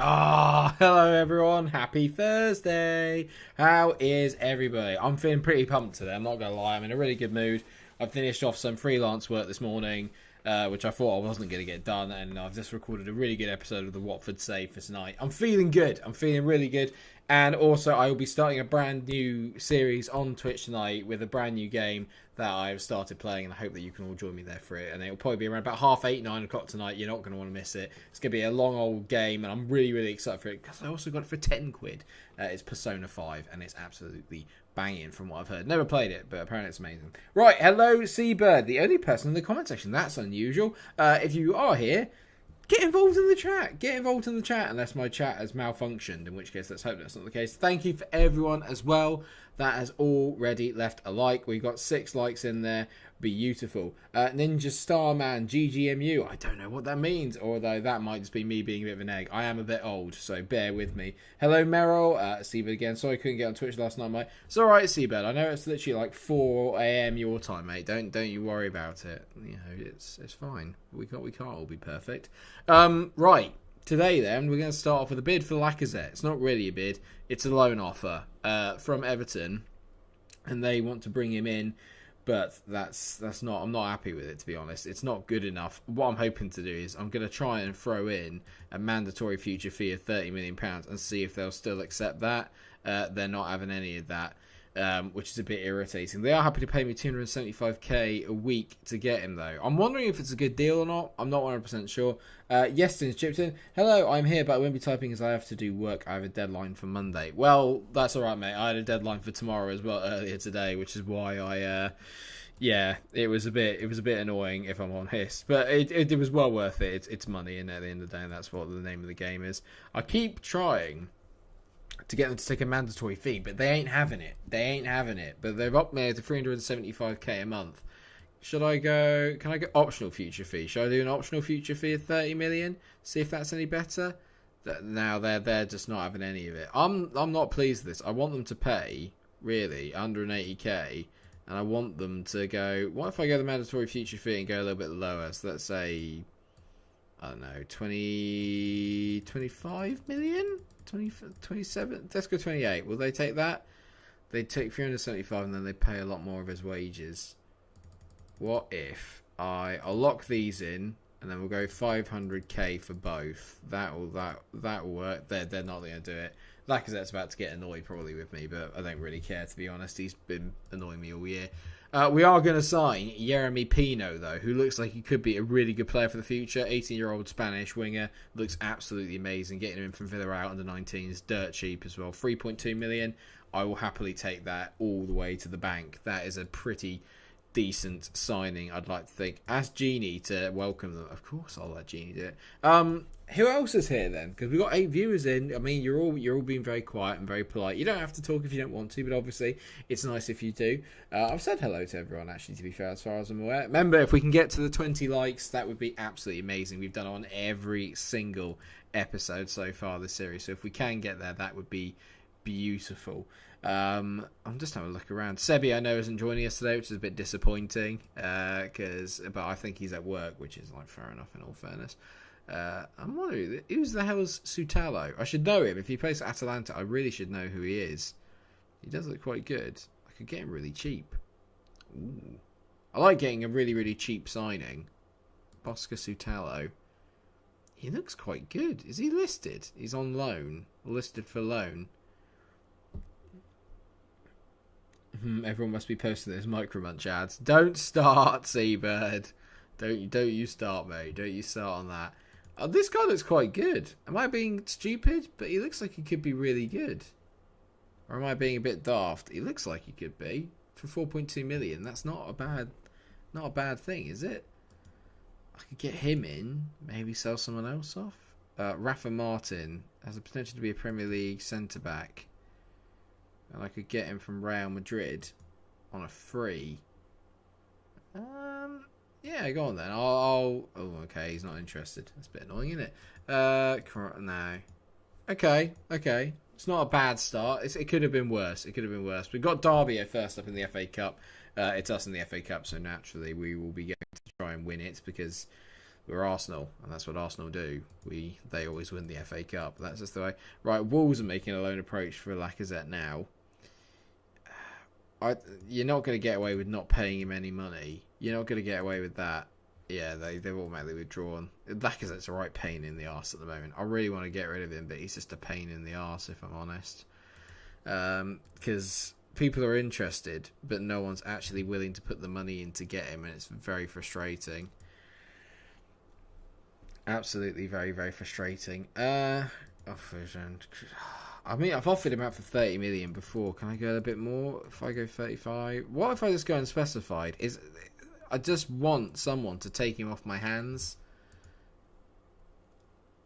Hello everyone. Happy Thursday. How is everybody? I'm feeling pretty pumped today. I'm not going to lie. I'm in a really good mood. I finished off some freelance work this morning, which I thought I wasn't going to get done, and I've just recorded a really good episode of the Watford Save for tonight. I'm feeling good. I'm feeling really good. And also, I will be starting a brand new series on Twitch tonight with a brand new game that I've started playing, and I hope that you can all join me there for it. And it'll probably be around about 8:30, 9 o'clock tonight. You're not going to want to miss it. It's going to be a long old game, and I'm really, really excited for it because I also got it for 10 quid. It's Persona 5, and it's absolutely banging from what I've heard. Never played it, but apparently it's amazing. Right, hello, Seabird, the only person in the comment section. That's unusual. If you are here, get involved in the chat. Get involved in the chat, unless my chat has malfunctioned, in which case let's hope that's not the case. Thank you for everyone as well that has already left a like. We've got 6 likes in there. Beautiful. Ninja Starman GGMU. I don't know what that means, although that might just be me being a bit of an egg. I am a bit old, so bear with me. Hello, Meryl. Seabird again. Sorry I couldn't get on Twitch last night, mate. It's alright, Seabird. I know it's literally like 4 a.m. your time, mate. Don't you worry about it. You know, it's fine. We can't all be perfect. Right. Today, then, we're going to start off with a bid for Lacazette. It's not really a bid. It's a loan offer from Everton, and they want to bring him in, but that's not. I'm not happy with it, to be honest. It's not good enough. What I'm hoping to do is I'm going to try and throw in a mandatory future fee of £30 million and see if they'll still accept that. They're not having any of that. Which is a bit irritating. They are happy to pay me 275k a week to get him, though. I'm wondering if it's a good deal or not. I'm not 100% sure. Yeston's chipped in. Hello, I'm here, but I won't be typing as I have to do work. I have a deadline for Monday. Well, that's alright, mate. I had a deadline for tomorrow as well earlier today, which is why I... yeah, it was a bit annoying, if I'm honest. But it was well worth it. It's money, and at the end of the day, and that's what the name of the game is. I keep trying to get them to take a mandatory fee, but they ain't having it. But they've upped me to 375k a month. Should I go? Can I get optional future fee? Should I do an optional future fee of 30 million? See if that's any better. Now they're just not having any of it. I'm not pleased with this. I want them to pay really 180k, and I want them to go. What if I go the mandatory future fee and go a little bit lower? So let's say, I don't know, 25 million. 27, let's go 28. Will they take that? They take 375 and then they pay a lot more of his wages. What if I'll lock these in and then we'll go 500k for both. That'll work. They're not going to do it. Lacazette's about to get annoyed probably with me, but I don't really care, to be honest. He's been annoying me all year. We are going to sign Jeremy Pino, though, who looks like he could be a really good player for the future. 18-year-old Spanish winger. Looks absolutely amazing. Getting him in from Villarreal under 19 is dirt cheap as well. 3.2 million. I will happily take that all the way to the bank. That is a pretty decent signing, I'd like to think. Ask Genie to welcome them. Of course I'll let Genie do it. Who else is here then? Because we've got 8 viewers in. I mean, you're all being very quiet and very polite. You don't have to talk if you don't want to, but obviously it's nice if you do. I've said hello to everyone, actually, to be fair, as far as I'm aware. Remember, if we can get to the 20 likes, that would be absolutely amazing. We've done it on every single episode so far this series, so if we can get there, that would be beautiful. I'm just having a look around. Sebi, I know, isn't joining us today, which is a bit disappointing, but I think he's at work, which is like fair enough in all fairness. I'm wondering, who's the hell is Sutalo? I should know him. If he plays for Atalanta, I really should know who he is. He does look quite good. I could get him really cheap. Ooh. I like getting a really, really cheap signing. Bosca Sutalo. He looks quite good. Is he listed? He's on loan. Listed for loan. Everyone must be posting those Munch ads. Don't start, Seabird. Don't you start, mate. Don't you start on that. This guy looks quite good. Am I being stupid? But he looks like he could be really good. Or am I being a bit daft? He looks like he could be. For 4.2 million, that's not a bad thing, is it? I could get him in. Maybe sell someone else off. Rafa Martin has the potential to be a Premier League centre-back. And I could get him from Real Madrid on a free. Yeah, go on then. Oh, okay, he's not interested. That's a bit annoying, isn't it? No. Okay. It's not a bad start. It could have been worse. We've got Derby first up in the FA Cup. It's us in the FA Cup, so naturally we will be going to try and win it because We're Arsenal, and that's what Arsenal do. They always win the FA Cup. That's just the way. Right, Wolves are making a loan approach for Lacazette now. You're not going to get away with not paying him any money. You're not going to get away with that. Yeah, they've automatically withdrawn. Lacazette's a right pain in the arse at the moment. I really want to get rid of him, but he's just a pain in the arse, if I'm honest. Because people are interested, but no one's actually willing to put the money in to get him, and it's very frustrating. Absolutely very, very frustrating. I mean, I've offered him out for 30 million before. Can I go a bit more? If I go 35? What if I just go unspecified? I just want someone to take him off my hands.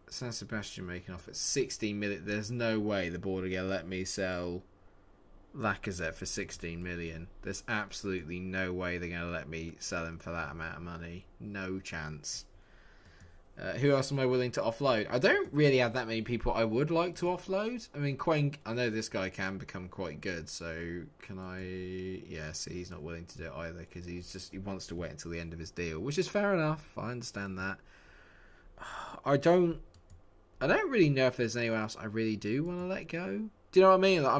San Sebastian making off at 16 million. There's no way the board are going to let me sell Lacazette for 16 million. There's absolutely no way they're going to let me sell him for that amount of money. No chance. Who else am I willing to offload? I don't really have that many people I would like to offload. I mean, Quang, I know this guy can become quite good, so can I... Yeah, see, he's not willing to do it either, because he wants to wait until the end of his deal, which is fair enough. I understand that. I don't really know if there's anyone else I really do want to let go. Do you know what I mean? Like, I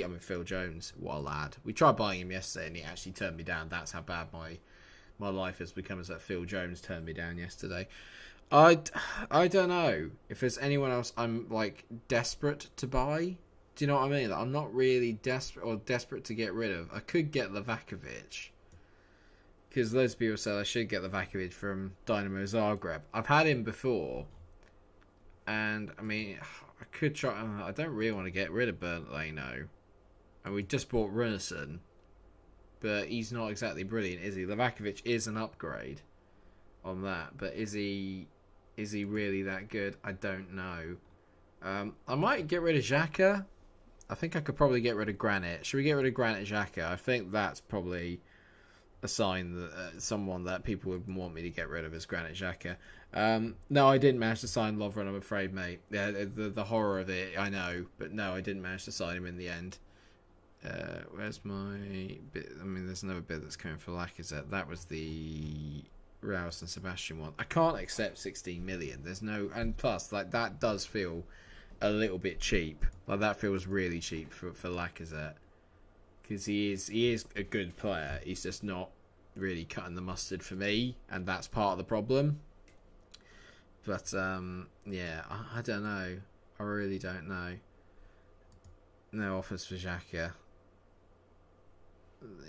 mean, Phil Jones, what a lad. We tried buying him yesterday, and he actually turned me down. That's how bad my life has become, is that Phil Jones turned me down yesterday. I don't know if there's anyone else I'm like desperate to buy. Do you know what I mean? Like, I'm not really desperate to get rid of. I could get Livakovic, because loads of people said I should get Livakovic from Dynamo Zagreb. I've had him before, and I mean, I could try. I don't really want to get rid of Bernd-Leno, and we just bought Runarsson, but he's not exactly brilliant, is he? Livakovic is an upgrade on that, but is he really that good? I don't know. I might get rid of Xhaka. I think I could probably get rid of Granit. Should we get rid of Granit Xhaka? I think that's probably a sign that someone that people would want me to get rid of is Granit Xhaka. No, I didn't manage to sign Lovren, I'm afraid, mate. Yeah, the horror of it, I know, but no, I didn't manage to sign him in the end. Where's my bit? I mean, there's another bit that's coming for Lacazette. That was the Rouse and Sebastian one. I can't accept 16 million. There's no, and plus, like, that does feel a little bit cheap. Like, that feels really cheap for Lacazette, because he is a good player. He's just not really cutting the mustard for me, and that's part of the problem. But yeah, I don't know. I really don't know. No offers for Xhaka.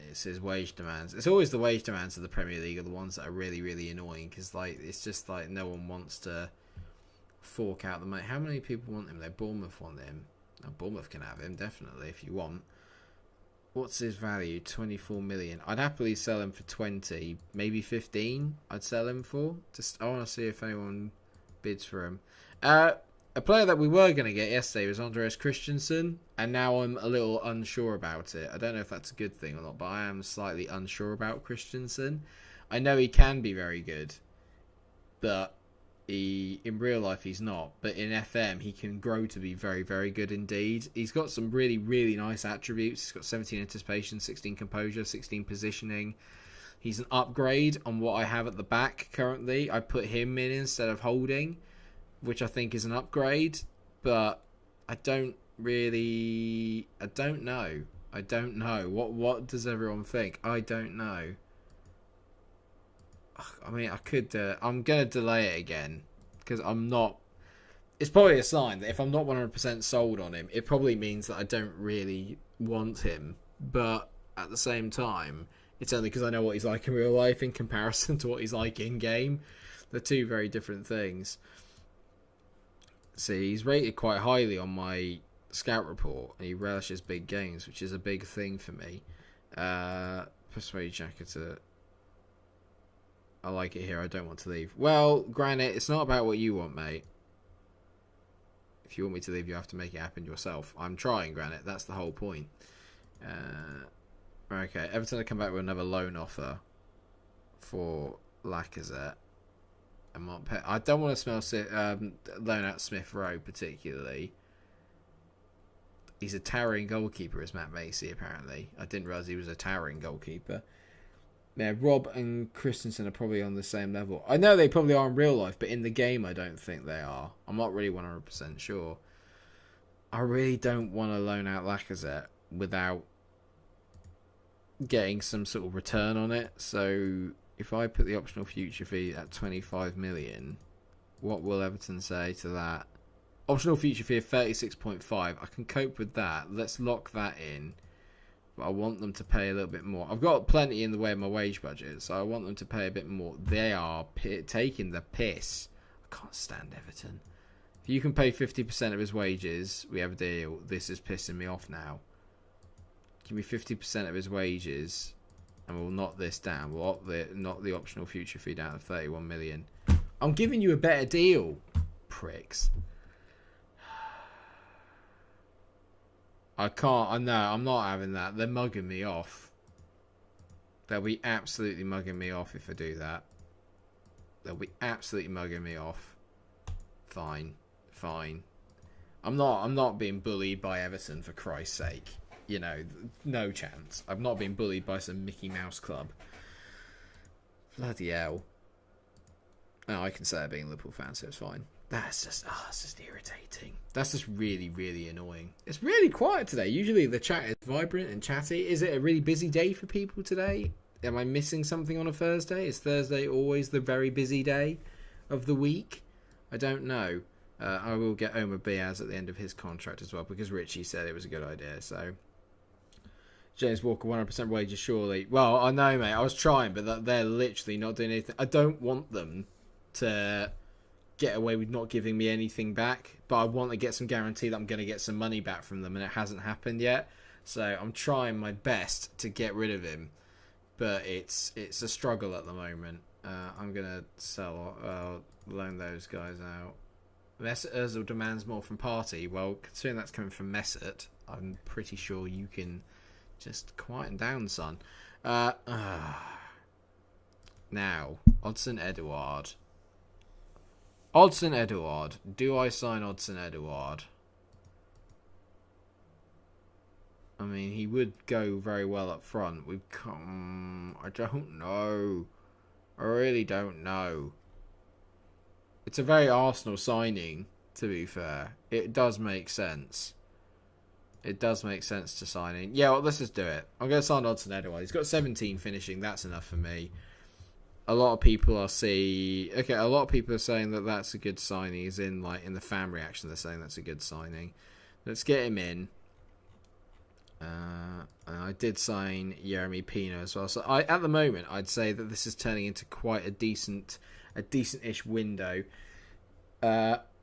It's his wage demands. It's always the wage demands of the Premier League are the ones that are really, really annoying, because like, it's just like no one wants to fork out the money. How many people want him? Bournemouth want him. Now, Bournemouth can have him, definitely, if you want. What's his value? 24 million. I'd happily sell him for 20, maybe 15. I'd sell him for. I want to see if anyone bids for him. A player that we were going to get yesterday was Andreas Christensen, and now I'm a little unsure about it. I don't know if that's a good thing or not, but I am slightly unsure about Christensen. I know he can be very good, but in real life he's not. But in FM, he can grow to be very, very good indeed. He's got some really, really nice attributes. He's got 17 anticipation, 16 composure, 16 positioning. He's an upgrade on what I have at the back currently. I put him in instead of Holding, which I think is an upgrade, but I don't know. What does everyone think? I don't know. I mean, I'm going to delay it again, because I'm not... It's probably a sign that if I'm not 100% sold on him, it probably means that I don't really want him. But at the same time, it's only because I know what he's like in real life in comparison to what he's like in-game. They're two very different things. See, he's rated quite highly on my scout report, and he relishes big games, which is a big thing for me. Persuade Xhaka to... I like it here, I don't want to leave. Well, Granite, it's not about what you want, mate. If you want me to leave, you have to make it happen yourself. I'm trying, Granite, that's the whole point. Okay, Everton will come back with another loan offer for Lacazette. I don't want to loan out Smith Rowe particularly. He's a towering goalkeeper, is Matt Macy, apparently. I didn't realise he was a towering goalkeeper. Yeah, Rob and Christensen are probably on the same level. I know they probably are in real life, but in the game, I don't think they are. I'm not really 100% sure. I really don't want to loan out Lacazette without getting some sort of return on it. So if I put the optional future fee at 25 million, what will Everton say to that? Optional future fee of 36.5. I can cope with that. Let's lock that in. But I want them to pay a little bit more. I've got plenty in the way of my wage budget, so I want them to pay a bit more. They are taking the piss. I can't stand Everton. If you can pay 50% of his wages, we have a deal. This is pissing me off now. Give me 50% of his wages, and we'll knock this down. We'll knock the optional future fee down to 31 million. I'm giving you a better deal, pricks. I can't. I know. I'm not having that. They're mugging me off. They'll be absolutely mugging me off if I do that. They'll be absolutely mugging me off. Fine. I'm not being bullied by Everton, for Christ's sake. You know, no chance. I'm not being bullied by some Mickey Mouse club. Bloody hell. No, I can say it being a Liverpool fan, so it's fine. That's just irritating. That's just really, really annoying. It's really quiet today. Usually the chat is vibrant and chatty. Is it a really busy day for people today? Am I missing something on a Thursday? Is Thursday always the very busy day of the week? I don't know. I will get Omar Diaz at the end of his contract as well, because Richie said it was a good idea. So James Walker, 100% wages, surely. Well, I know, mate. I was trying, but they're literally not doing anything. I don't want them to get away with not giving me anything back, but I want to get some guarantee that I'm going to get some money back from them, and it hasn't happened yet. So I'm trying my best to get rid of him, but it's a struggle at the moment. I'm going to loan those guys out. Mesut Ozil demands more from Partey. Well, considering that's coming from Mesut, I'm pretty sure you can just quieten down, son. Now, Odsonne Edouard. Odsonne Edouard. Do I sign Odsonne Edouard? I mean, he would go very well up front. I don't know. I really don't know. It's a very Arsenal signing, to be fair. It does make sense. It does make sense to sign in. Yeah, well, let's just do it. I'm going to sign Odsonne Edouard. He's got 17 finishing. That's enough for me. A lot of people are saying that that's a good signing. Is in the fan reaction, they're saying that's a good signing. Let's get him in. I did sign Yeremy Pino as well. So at the moment, I'd say that this is turning into quite a decent-ish window.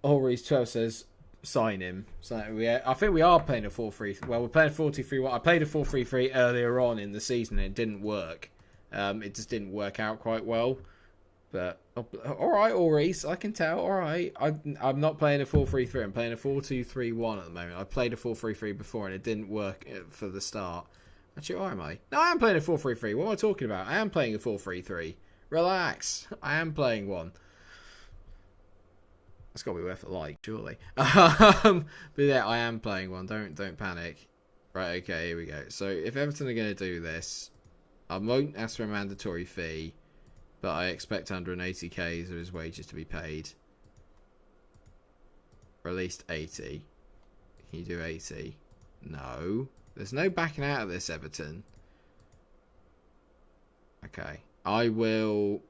Ulrich 12 says sign him. So I think we are playing a 4-3. Well, we're playing a 4-2-3-1. I played a 4-3-3 earlier on in the season, and it didn't work. It just didn't work out quite well. But all right, Ulrich, I can tell. All right, I'm not playing a 4-3-3. I'm playing a 4-2-3-1 at the moment. I played a 4-3-3 before, and it didn't work for the start. Actually, or am I? No, I am playing a 4-3-3. What am I talking about? I am playing a 4-3-3. Relax. I am playing one. That's got to be worth a like, surely. But yeah, I am playing one. Don't panic. Right, okay, here we go. So if Everton are going to do this, I won't ask for a mandatory fee, but I expect 180k of his wages to be paid. Or at least 80. Can you do 80? No. There's no backing out of this, Everton. Okay. I will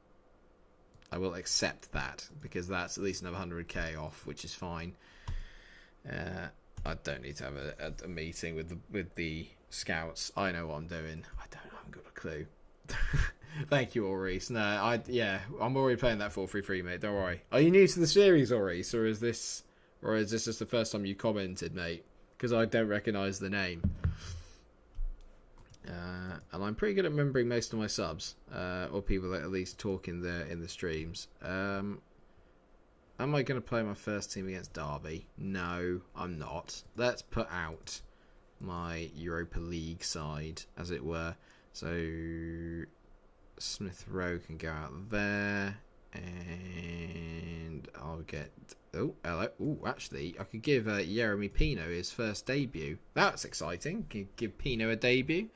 accept that, because that's at least another 100k off, which is fine. I don't need to have a meeting with the scouts. I know what I'm doing. I haven't got a clue. Thank you, Maurice. No, I'm already playing that 4-3-3, mate. Don't worry. Are you new to the series, Maurice, or is this just the first time you commented, mate? Because I don't recognise the name. And I'm pretty good at remembering most of my subs, or people that at least talk in the streams. Am I going to play my first team against Derby? No, I'm not. Let's put out my Europa League side, as it were. So Smith Rowe can go out there, and I'll get. Oh, hello. Oh, actually, I could give Yeremy Pino his first debut. That's exciting. Give Pino a debut.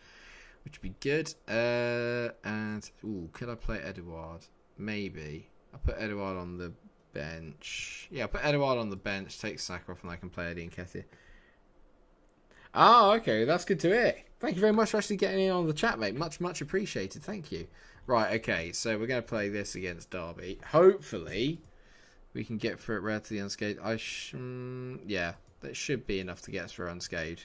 which would be good. And could I play Edouard? Maybe. I'll put Edouard on the bench. Yeah, I'll put Edouard on the bench. Take Saka off, and I can play Eddie Nketiah. Oh, okay, that's good to hear. Thank you very much for actually getting in on the chat, mate. Much appreciated. Thank you. Right, okay, so we're going to play this against Derby. Hopefully, we can get through it relatively unscathed. Yeah, that should be enough to get us through unscathed.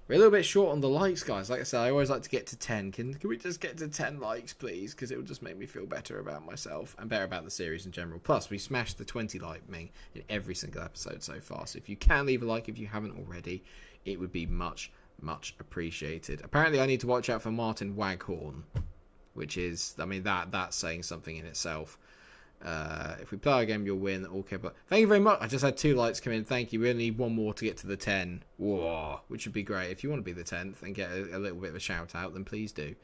We're a little bit short on the likes, guys. Like I said, I always like to get to 10. Can we just get to 10 likes, please? Because it will just make me feel better about myself and better about the series in general. Plus, we smashed the 20 like thing in every single episode so far. So if you can leave a like if you haven't already, it would be much appreciated. Apparently, I need to watch out for Martin Waghorn, which is, I mean, that's saying something in itself. If we play our game, you'll win. Okay, but thank you very much. I just had 2 likes come in. Thank you. We only need 1 more to get to the 10. Whoa, which would be great. If you want to be the 10th and get a little bit of a shout out, then please do.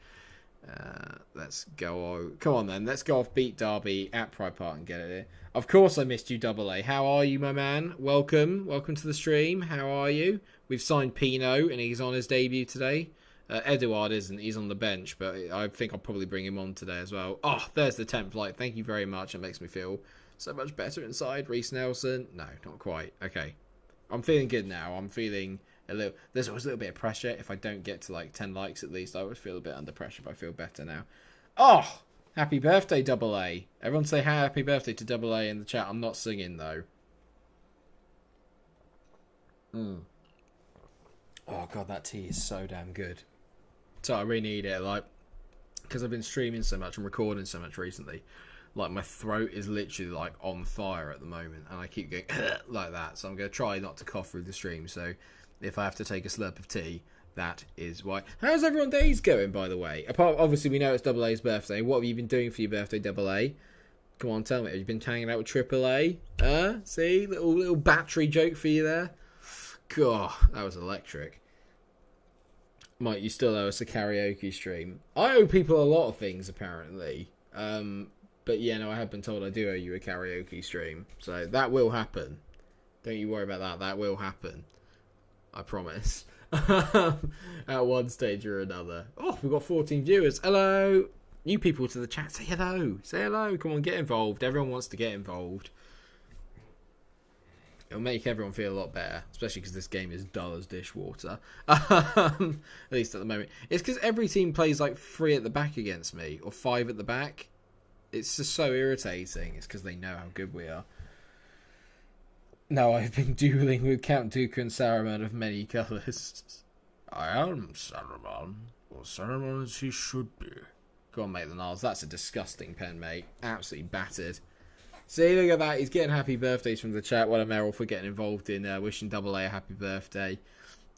Let's go. Come on then. Let's go off. Beat Derby at Pride Park and get it here. Of course, I missed you, Double A. How are you, my man? Welcome to the stream. How are you? We've signed Pino, and he's on his debut today. Edouard isn't. He's on the bench, but I think I'll probably bring him on today as well. Oh, there's the 10th like. Thank you very much. It makes me feel so much better inside. Reece Nelson. No, not quite. Okay. I'm feeling good now. I'm feeling a little... There's always a little bit of pressure. If I don't get to like 10 likes at least, I always feel a bit under pressure, but I feel better now. Oh! Happy birthday, Double A. Everyone say happy birthday to Double A in the chat. I'm not singing, though. Oh, God, that tea is so damn good. So I really need it, like, because I've been streaming so much and recording so much recently. Like, my throat is literally, like, on fire at the moment. And I keep going like that. So I'm going to try not to cough through the stream. So if I have to take a slurp of tea, that is why. How's everyone's days going, by the way? Apart, obviously, we know it's Double A's birthday. What have you been doing for your birthday, Double A? Come on, tell me. Have you been hanging out with Triple A? See? Little battery joke for you there. God, that was electric. Mike, you still owe us a karaoke stream. I owe people a lot of things, apparently. But yeah, no, I have been told I do owe you a karaoke stream. So that will happen. Don't you worry about that. That will happen. I promise. At one stage or another. Oh, we've got 14 viewers. Hello. New people to the chat. Say hello. Say hello. Come on, get involved. Everyone wants to get involved. It'll make everyone feel a lot better, especially because this game is dull as dishwater. At least at the moment. It's because every team plays like 3 at the back against me, or 5 at the back. It's just so irritating. It's because they know how good we are. No, I've been dueling with Count Dooku and Saruman of many colours. I am Saruman, or Saruman as he should be. Go on, mate, the Niles. That's a disgusting pen, mate. Absolutely battered. See, look at that. He's getting happy birthdays from the chat. What a Merrill for getting involved in wishing Double A a happy birthday.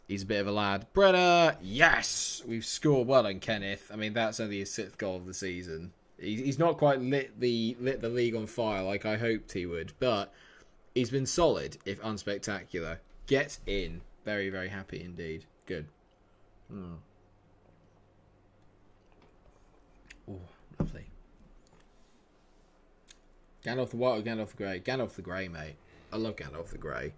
He's a bit of a lad. Brenner, yes! We've scored. Well done, Kenneth. I mean, that's only his 6th goal of the season. He's not quite lit the league on fire like I hoped he would, but he's been solid, if unspectacular. Get in. Very, very happy indeed. Good. Oh, lovely. Gandalf the White or Gandalf the Grey? Gandalf the Grey, mate. I love Gandalf the Grey.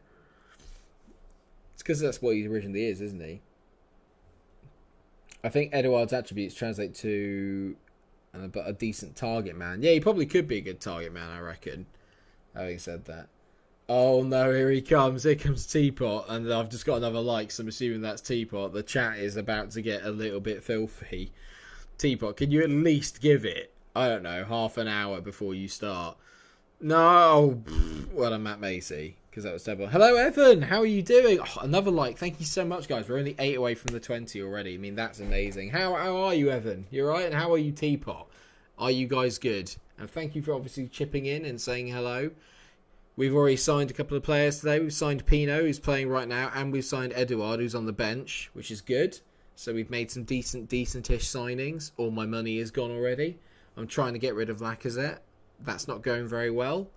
It's because that's what he originally is, isn't he? I think Edouard's attributes translate to a decent target man. Yeah, he probably could be a good target man, I reckon. Having said that. Oh no, here he comes. Here comes Teapot. And I've just got another like, so I'm assuming that's Teapot. The chat is about to get a little bit filthy. Teapot, can you at least give it, I don't know, half an hour before you start? No. Well done, Matt Macy, because that was terrible. Hello, Evan. How are you doing? Oh, another like. Thank you so much, guys. We're only 8 away from the 20 already. I mean, that's amazing. How are you, Evan? You all right? And how are you, Teapot? Are you guys good? And thank you for obviously chipping in and saying hello. We've already signed a couple of players today. We've signed Pino, who's playing right now, and we've signed Edouard, who's on the bench, which is good. So we've made some decentish signings. All my money is gone already. I'm trying to get rid of Lacazette. That's not going very well.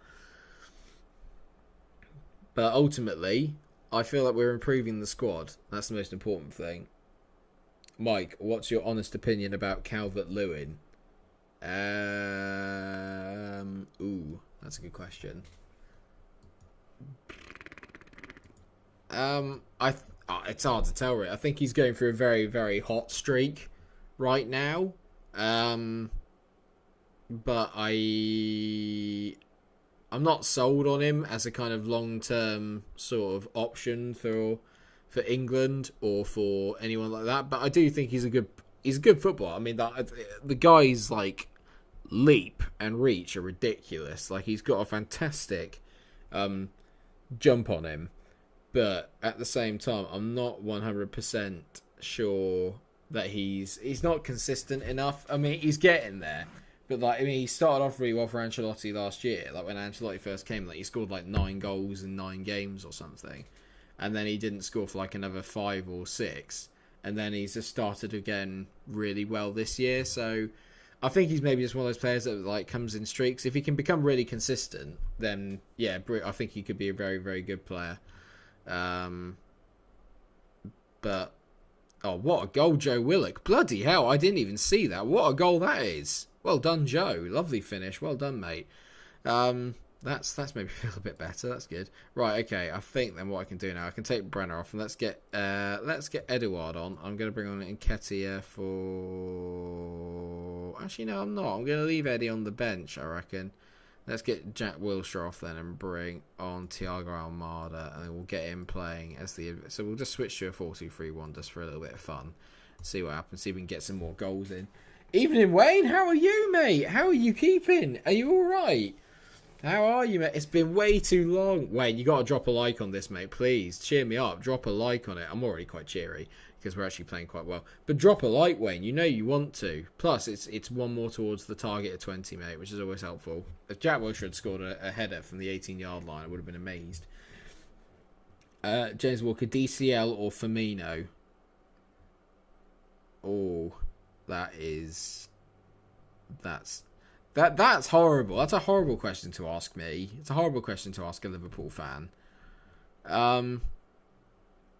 But ultimately, I feel like we're improving the squad. That's the most important thing. Mike, what's your honest opinion about Calvert-Lewin? That's a good question. It's hard to tell, really. I think he's going through a very, very hot streak right now. But I'm not sold on him as a kind of long-term sort of option for England or for anyone like that. But I do think he's a good footballer. I mean, the guy's like leap and reach are ridiculous. Like, he's got a fantastic jump on him, but at the same time, I'm not 100% sure that he's not consistent enough. I mean, he's getting there. But, like, I mean, he started off really well for Ancelotti last year. Like, when Ancelotti first came, like, he scored, like, 9 goals in 9 games or something. And then he didn't score for, like, another 5 or 6. And then he's just started again really well this year. So, I think he's maybe just one of those players that, like, comes in streaks. If he can become really consistent, then, yeah, I think he could be a very, very good player. But, oh, what a goal, Joe Willock. Bloody hell, I didn't even see that. What a goal that is. Well done, Joe. Lovely finish. Well done, mate. That's made me feel a bit better. That's good. Right, okay. I think then what I can do now, I can take Brenner off and let's get Eduard on. I'm going to bring on Nketiah for... Actually, no, I'm not. I'm going to leave Eddie on the bench, I reckon. Let's get Jack Wilshere off then and bring on Thiago Almada, and then we'll get him playing as the... So we'll just switch to a 4-2-3-1 just for a little bit of fun. See what happens. See if we can get some more goals in. Evening, Wayne. How are you, mate? How are you keeping? Are you all right? How are you, mate? It's been way too long. Wayne, you got to drop a like on this, mate. Please, cheer me up. Drop a like on it. I'm already quite cheery because we're actually playing quite well. But drop a like, Wayne. You know you want to. Plus, it's one more towards the target of 20, mate, which is always helpful. If Jack Wilshere had scored a header from the 18-yard line, I would have been amazed. James Walker, DCL or Firmino? Oh... That's horrible. That's a horrible question to ask me. It's a horrible question to ask a Liverpool fan.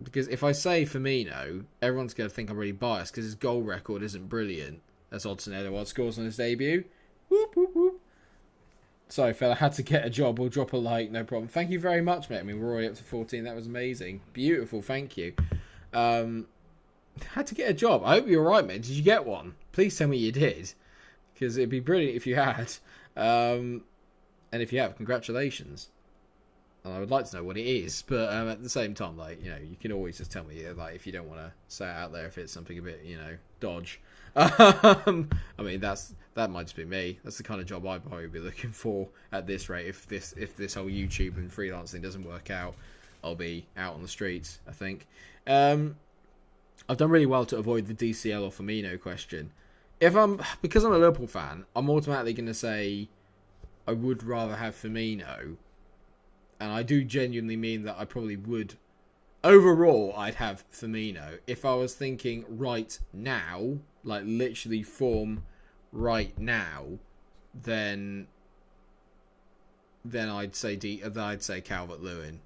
Because if I say Firmino, everyone's going to think I'm really biased because his goal record isn't brilliant. As Odson Edouard scores on his debut. Whoop, whoop, whoop. Sorry, fella, I had to get a job. We'll drop a like, no problem. Thank you very much, mate. I mean, we're already up to 14. That was amazing. Beautiful, thank you. Had to get a job. I hope you're right, man. Did you get one? Please tell me you did, because it'd be brilliant if you had. And if you have, congratulations. And I would like to know what it is, but at the same time, like, you know, you can always just tell me, like, if you don't want to say it out there, if it's something a bit, you know, dodge. I mean, that might just be me. That's the kind of job I'd probably be looking for at this rate. If this whole YouTube and freelancing doesn't work out, I'll be out on the streets, I think. I've done really well to avoid the DCL or Firmino question. Because I'm a Liverpool fan, I'm automatically going to say I would rather have Firmino. And I do genuinely mean that I probably would. Overall, I'd have Firmino. If I was thinking right now, like literally form right now, then I'd say Calvert-Lewin.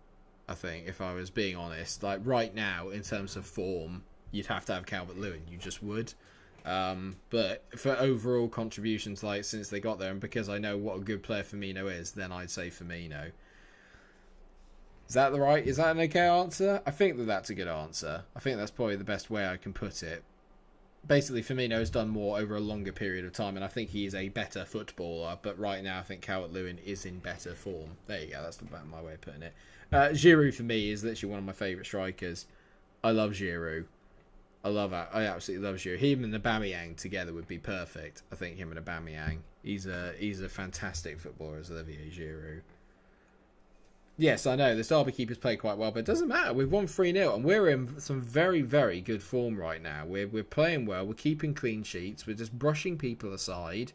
I think, if I was being honest, like right now in terms of form, you'd have to have Calvert-Lewin. You just would. But for overall contributions, like since they got there, and because I know what a good player Firmino is, then I'd say Firmino. Is that an okay answer? I think that's a good answer. I think that's probably the best way I can put it. Basically, Firmino has done more over a longer period of time, and I think he is a better footballer. But right now, I think Calvert-Lewin is in better form. There you go. That's my way of putting it. Giroud for me is literally one of my favourite strikers. I love Giroud. I absolutely love Giroud. Him and Aubameyang together would be perfect. I think him and Aubameyang. He's a fantastic footballer, as Olivier Giroud. Yes, I know the Derby keepers play quite well, but it doesn't matter. We've won 3-0, and we're in some very, very good form right now. We're playing well. We're keeping clean sheets. We're just brushing people aside.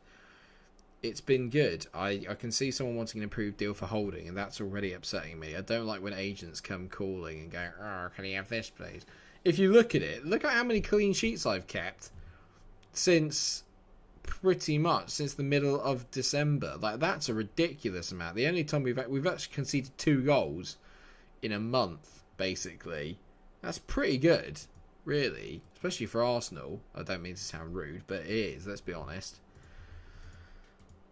It's been good. I can see someone wanting an improved deal for Holding, and that's already upsetting me. I don't like when agents come calling and go, "Oh, can you have this, please?" If you look at it, look at how many clean sheets I've kept since the middle of December. Like, that's a ridiculous amount. The only time we've actually conceded 2 goals in a month, basically. That's pretty good, really, especially for Arsenal. I don't mean to sound rude, but it is. Let's be honest.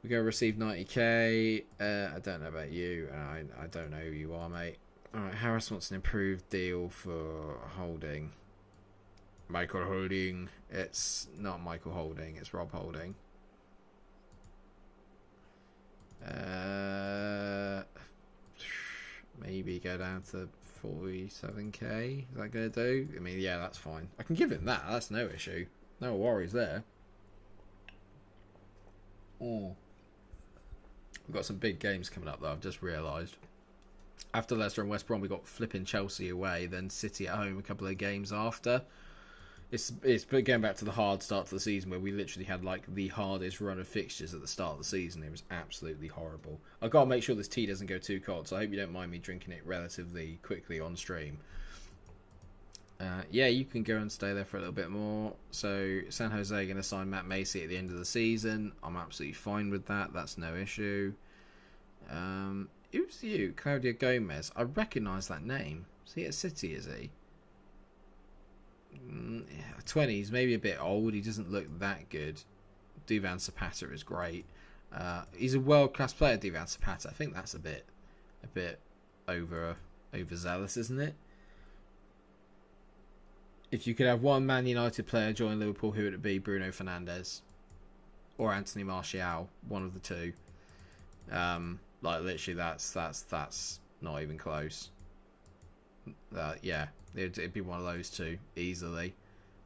We're going to receive 90k. I don't know about you, and I don't know who you are, mate. Alright, Harris wants an improved deal for Holding. Michael Holding. It's not Michael Holding, it's Rob Holding. Maybe go down to 47k. Is that going to do? I mean, yeah, that's fine. I can give him that. That's no issue. No worries there. We've got some big games coming up, though, I've just realised. After Leicester and West Brom, we got flipping Chelsea away, then City at home a couple of games after. It's going back to the hard start to the season where we literally had like the hardest run of fixtures at the start of the season. It was absolutely horrible. I've got to make sure this tea doesn't go too cold, so I hope you don't mind me drinking it relatively quickly on stream. Yeah, you can go and stay there for a little bit more. So San Jose are going to sign Matt Macy at the end of the season. I'm absolutely fine with that. That's no issue. Who's you? Claudio Gomez. I recognise that name. Is he at City, is he? 20s, maybe a bit old. He doesn't look that good. Duvan Zapata is great. He's a world-class player, Duvan Zapata. I think that's a bit overzealous, isn't it? If you could have one Man United player join Liverpool, who would it be? Bruno Fernandes or Anthony Martial? One of the two. Like literally, that's not even close. Yeah, it'd be one of those two easily.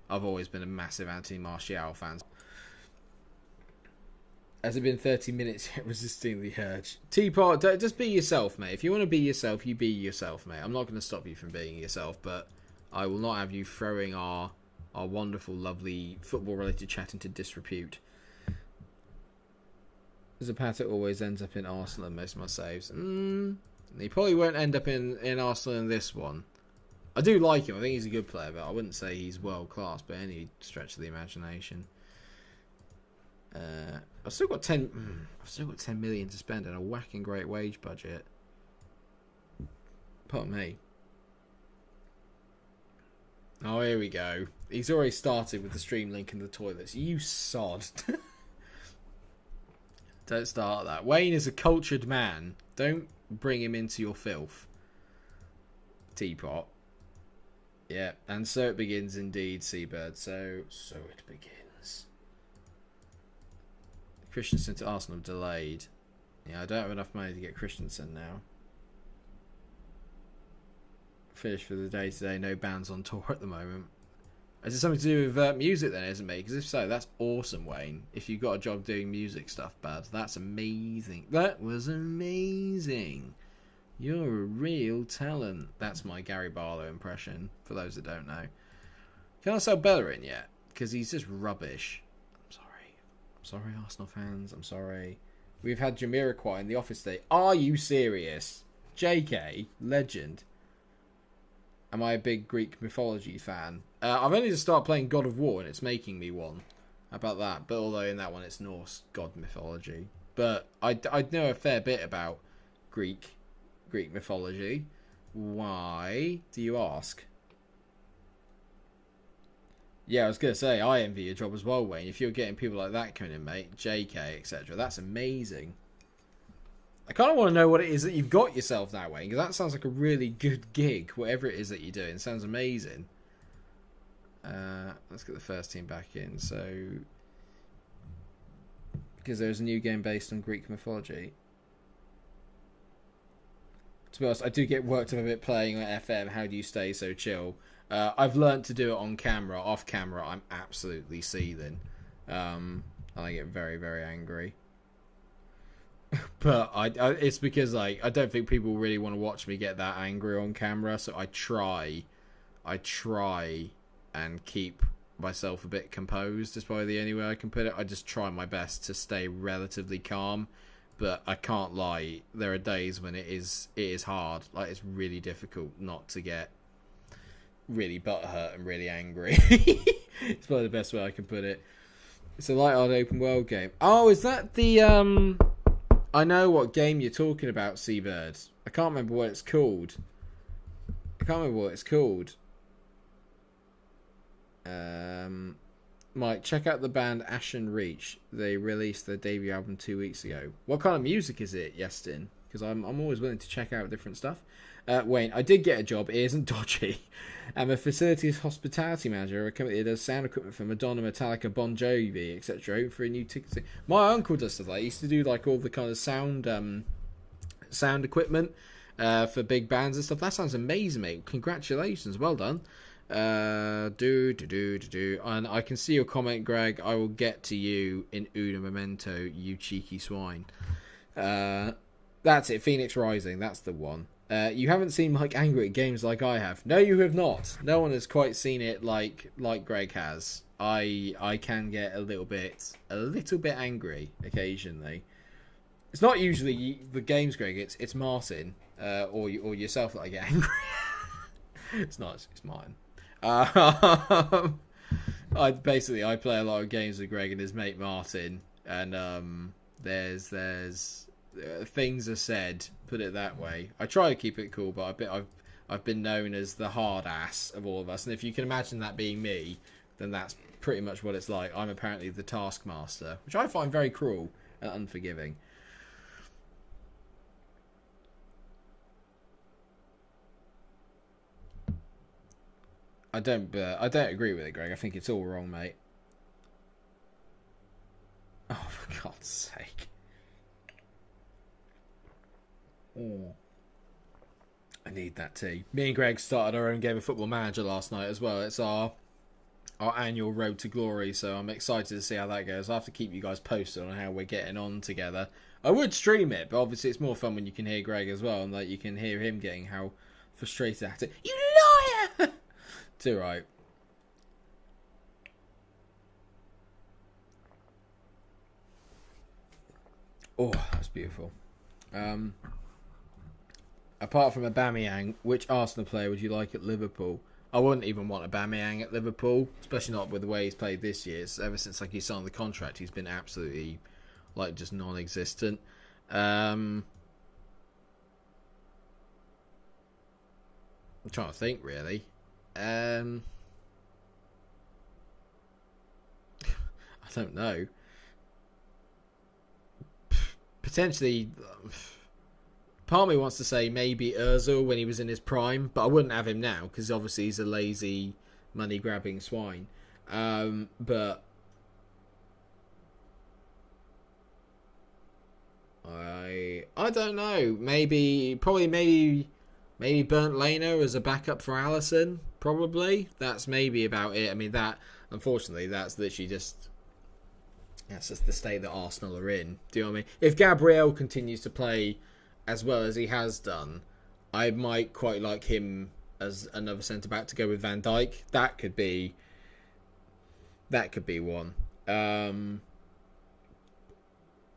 I've always been a massive Anthony Martial fan. Has it been 30 minutes yet resisting the urge? Teapot, just be yourself, mate. If you want to be yourself, you be yourself, mate. I'm not going to stop you from being yourself, but I will not have you throwing our wonderful, lovely football-related chat into disrepute. Zapata always ends up in Arsenal in most of my saves. He probably won't end up in Arsenal in this one. I do like him. I think he's a good player, but I wouldn't say he's world class by any stretch of the imagination. I've still got 10 million to spend and a whacking great wage budget. Pardon me. Oh, here we go. He's already started with the stream link in the toilets. You sod. Don't start that. Wayne is a cultured man. Don't bring him into your filth. Teapot. Yeah, and so it begins indeed, Seabird. So it begins. Christensen to Arsenal delayed. Yeah, I don't have enough money to get Christensen now. Finished for the day today. No bands on tour at the moment. Is it something to do with music then, isn't it? Because if so, that's awesome, Wayne. If you've got a job doing music stuff, bud, that's amazing. That was amazing. You're a real talent. That's my Gary Barlow impression, for those that don't know. Can I sell Bellerin yet? Because he's just rubbish. I'm sorry. I'm sorry, Arsenal fans. I'm sorry. We've had Jamiroquai in the office today. Are you serious? JK, legend. Am I a big Greek mythology fan? I've only just started playing God of War and it's making me one. How about that? But although in that one it's Norse god mythology. But I know a fair bit about Greek mythology. Why do you ask? Yeah, I was going to say, I envy your job as well, Wayne. If you're getting people like that coming in, mate, JK, etc., that's amazing. I kind of want to know what it is that you've got yourself now, Wayne, because that sounds like a really good gig, whatever it is that you're doing. It sounds amazing. Let's get the first team back in. So, because there's a new game based on Greek mythology. To be honest, I do get worked up a bit playing on FM. How do you stay so chill? I've learnt to do it on camera. Off camera, I'm absolutely seething. And I get very, very angry. But it's because like I don't think people really want to watch me get that angry on camera. So I try and keep myself a bit composed. Is probably the only way I can put it. I just try my best to stay relatively calm. But I can't lie, there are days when it is hard. Like, it's really difficult not to get really butthurt and really angry. It's probably the best way I can put it. It's a light-hearted open world game. Oh, is that the... I know what game you're talking about, Seabird. I can't remember what it's called. Mike, check out the band Ashen Reach. They released their debut album 2 weeks ago. What kind of music is it, Yestin? because I'm always willing to check out different stuff. Wayne, I did get a job. It isn't dodgy. I'm a facilities hospitality manager at a company that does sound equipment for Madonna, Metallica, Bon Jovi, etc. For a new ticket. My uncle does stuff like that. He used to do like all the kind of sound equipment for big bands and stuff. That sounds amazing, mate. Congratulations, well done. And I can see your comment, Greg. I will get to you in Una Memento, you cheeky swine. That's it. Phoenix Rising. That's the one. You haven't seen Mike angry at games like I have. No, you have not. No one has quite seen it like Greg has. I can get a little bit angry occasionally. It's not usually the games, Greg. It's Martin or yourself that I get angry. It's not. It's mine. I play a lot of games with Greg and his mate Martin, and there's things are said. Put it that way. I try to keep it cool, but I've been known as the hard ass of all of us, and if you can imagine that being me, then that's pretty much what it's like. I'm apparently the taskmaster, which I find very cruel and unforgiving. I don't agree with it, Greg. I think it's all wrong, mate. Oh, for God's sake. Oh. I need that tea. Me and Greg started our own game of Football Manager last night as well. It's our annual Road to Glory, so I'm excited to see how that goes. I'll have to keep you guys posted on how we're getting on together. I would stream it, but obviously it's more fun when you can hear Greg as well, and like you can hear him getting how frustrated at it. You liar! It's alright. Oh, that's beautiful. Apart from Aubameyang, which Arsenal player would you like at Liverpool? I wouldn't even want Aubameyang at Liverpool, especially not with the way he's played this year. It's ever since he signed the contract, he's been absolutely just non-existent. I'm trying to think, really. I don't know. Potentially, part of me wants to say maybe Ozil when he was in his prime, but I wouldn't have him now because obviously he's a lazy, money-grabbing swine. But I don't know. Maybe Bernd Leno as a backup for Alisson. Probably that's maybe about it. I mean, that unfortunately that's literally just the state that Arsenal are in. Do you know what I mean? If Gabriel continues to play as well as he has done, I might quite like him as another centre back to go with Van Dijk. That could be one.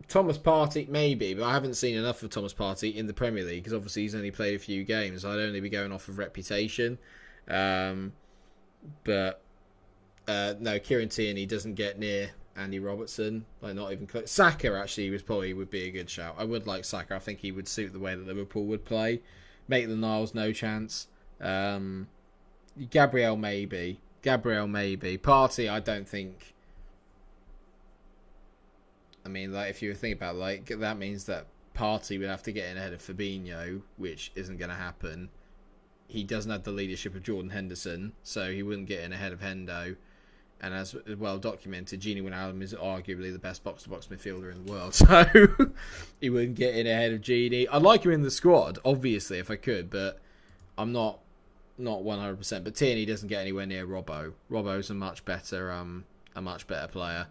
Thomas Partey maybe, but I haven't seen enough of Thomas Partey in the Premier League because obviously he's only played a few games. I'd only be going off of reputation. No, Kieran Tierney doesn't get near Andy Robertson, not even close. Saka actually would be a good shout. I would like Saka. I think he would suit the way that Liverpool would play. Maitland-Niles, no chance. Gabriel maybe. Partey, I don't think. I mean, if you think about that means that Partey would have to get in ahead of Fabinho, which isn't going to happen. He doesn't have the leadership of Jordan Henderson, so he wouldn't get in ahead of Hendo. And as well documented, Gini Wijnaldum is arguably the best box-to-box midfielder in the world, so he wouldn't get in ahead of Gini. I'd like him in the squad, obviously, if I could, but I'm not 100%. But Tierney doesn't get anywhere near Robbo. Robbo's a much better player,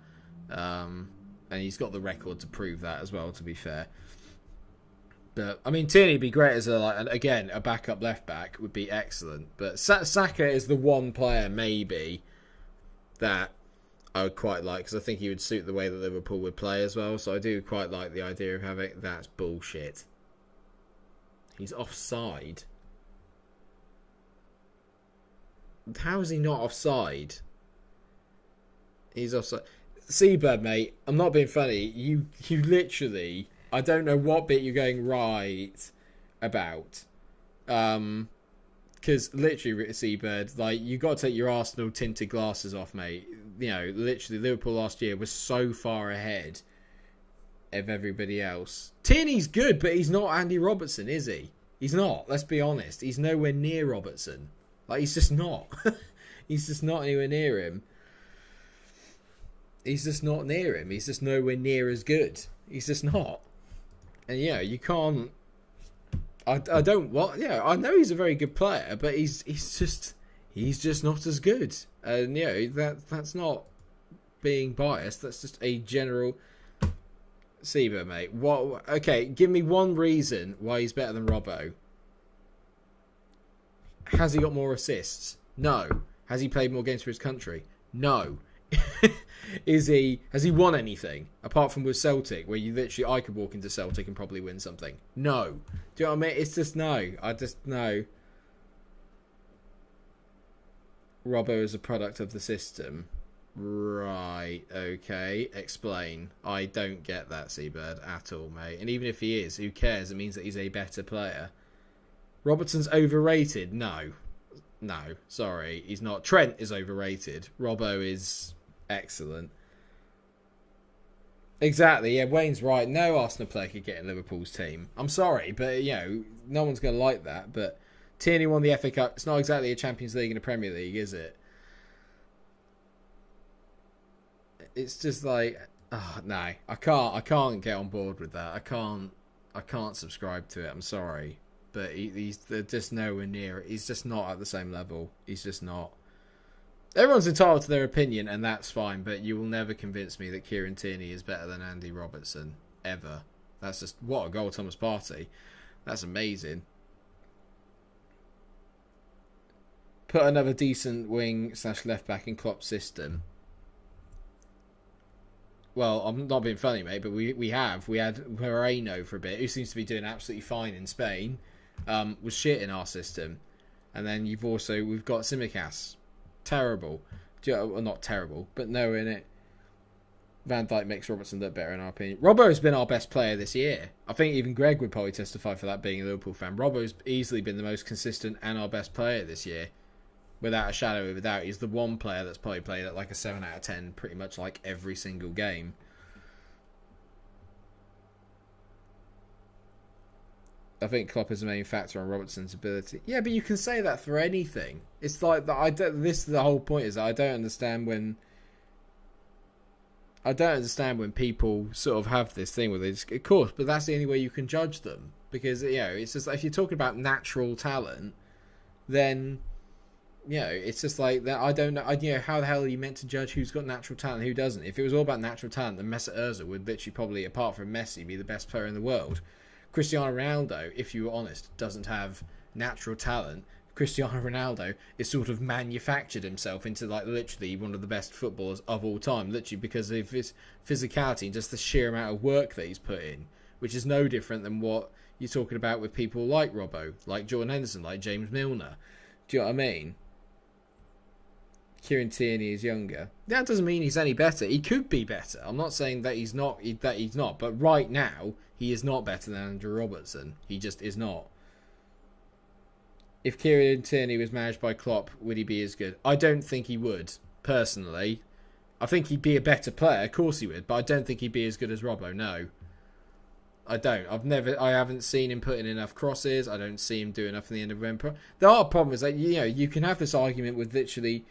and he's got the record to prove that as well. To be fair, but I mean, Tierney would be great as a backup left back would be excellent. But Saka is the one player maybe that I would quite like because I think he would suit the way that Liverpool would play as well. So I do quite like the idea of having. That's bullshit. He's offside. How is he not offside? He's offside. Seabird, mate, I'm not being funny. You literally, I don't know what bit you're going right about. Because literally, Seabird, you got to take your Arsenal tinted glasses off, mate. You know, literally, Liverpool last year was so far ahead of everybody else. Tierney's good, but he's not Andy Robertson, is he? He's not. Let's be honest. He's nowhere near Robertson. Like, he's just not. He's just not anywhere near him. He's just not near him. He's just nowhere near as good. He's just not. And yeah, you can't. I don't. What? Yeah, I know he's a very good player, but he's just not as good. And that's not being biased. That's just a general. Seba, mate. What? Okay, give me one reason why he's better than Robbo. Has he got more assists? No. Has he played more games for his country? No. Has he won anything apart from with Celtic, where I could walk into Celtic and probably win something? No. Do you know what I mean? It's just no. I just no. Robbo is a product of the system. Right, okay. Explain. I don't get that, Seabird, at all, mate. And even if he is, who cares? It means that he's a better player. Robertson's overrated? No. No, sorry. He's not. Trent is overrated. Robbo is excellent. Exactly, yeah, Wayne's right. No Arsenal player could get in Liverpool's team. I'm sorry, but, no one's going to like that. But Tierney won the FA Cup. It's not exactly a Champions League and a Premier League, is it? It's just like, no, I can't get on board with that. I can't subscribe to it. I'm sorry, but they're just nowhere near it. He's just not at the same level. He's just not. Everyone's entitled to their opinion, and that's fine. But you will never convince me that Kieran Tierney is better than Andy Robertson ever. That's just what a goal, Thomas Partey. That's amazing. Put another decent wing / left back in Klopp's system. Well, I'm not being funny, mate, but we had Moreno for a bit, who seems to be doing absolutely fine in Spain. Was shit in our system, and then we've got Tsimikas, terrible. Well, not terrible, but no in it. Van Dijk makes Robertson look better in our opinion. Robbo has been our best player this year. I think even Greg would probably testify for that, being a Liverpool fan. Robbo's easily been the most consistent and our best player this year, without a shadow of a doubt. He's the one player that's probably played at like a 7 out of 10 pretty much like every single game. I think Klopp is the main factor on Robertson's ability. Yeah, but you can say that for anything. It's like that. This is the whole point. Is that I don't understand when people sort of have this thing where they just, of course, but that's the only way you can judge them, because it's just like, if you're talking about natural talent, then it's just like that. I don't know. How the hell are you meant to judge who's got natural talent and who doesn't? If it was all about natural talent, then Mesut Ozil would literally probably, apart from Messi, be the best player in the world. Cristiano Ronaldo, if you were honest, doesn't have natural talent. Cristiano Ronaldo is sort of manufactured himself into like literally one of the best footballers of all time, literally because of his physicality and just the sheer amount of work that he's put in, which is no different than what you're talking about with people like Robbo, like Jordan Henderson, like James Milner. Do you know what I mean? Kieran Tierney is younger. That doesn't mean he's any better. He could be better. I'm not saying that he's not. But right now, he is not better than Andrew Robertson. He just is not. If Kieran Tierney was managed by Klopp, would he be as good? I don't think he would, personally. I think he'd be a better player. Of course he would. But I don't think he'd be as good as Robbo. No. I don't. I haven't seen him put in enough crosses. I don't see him do enough in the end of Empire. There are problems. Like, you can have this argument with literally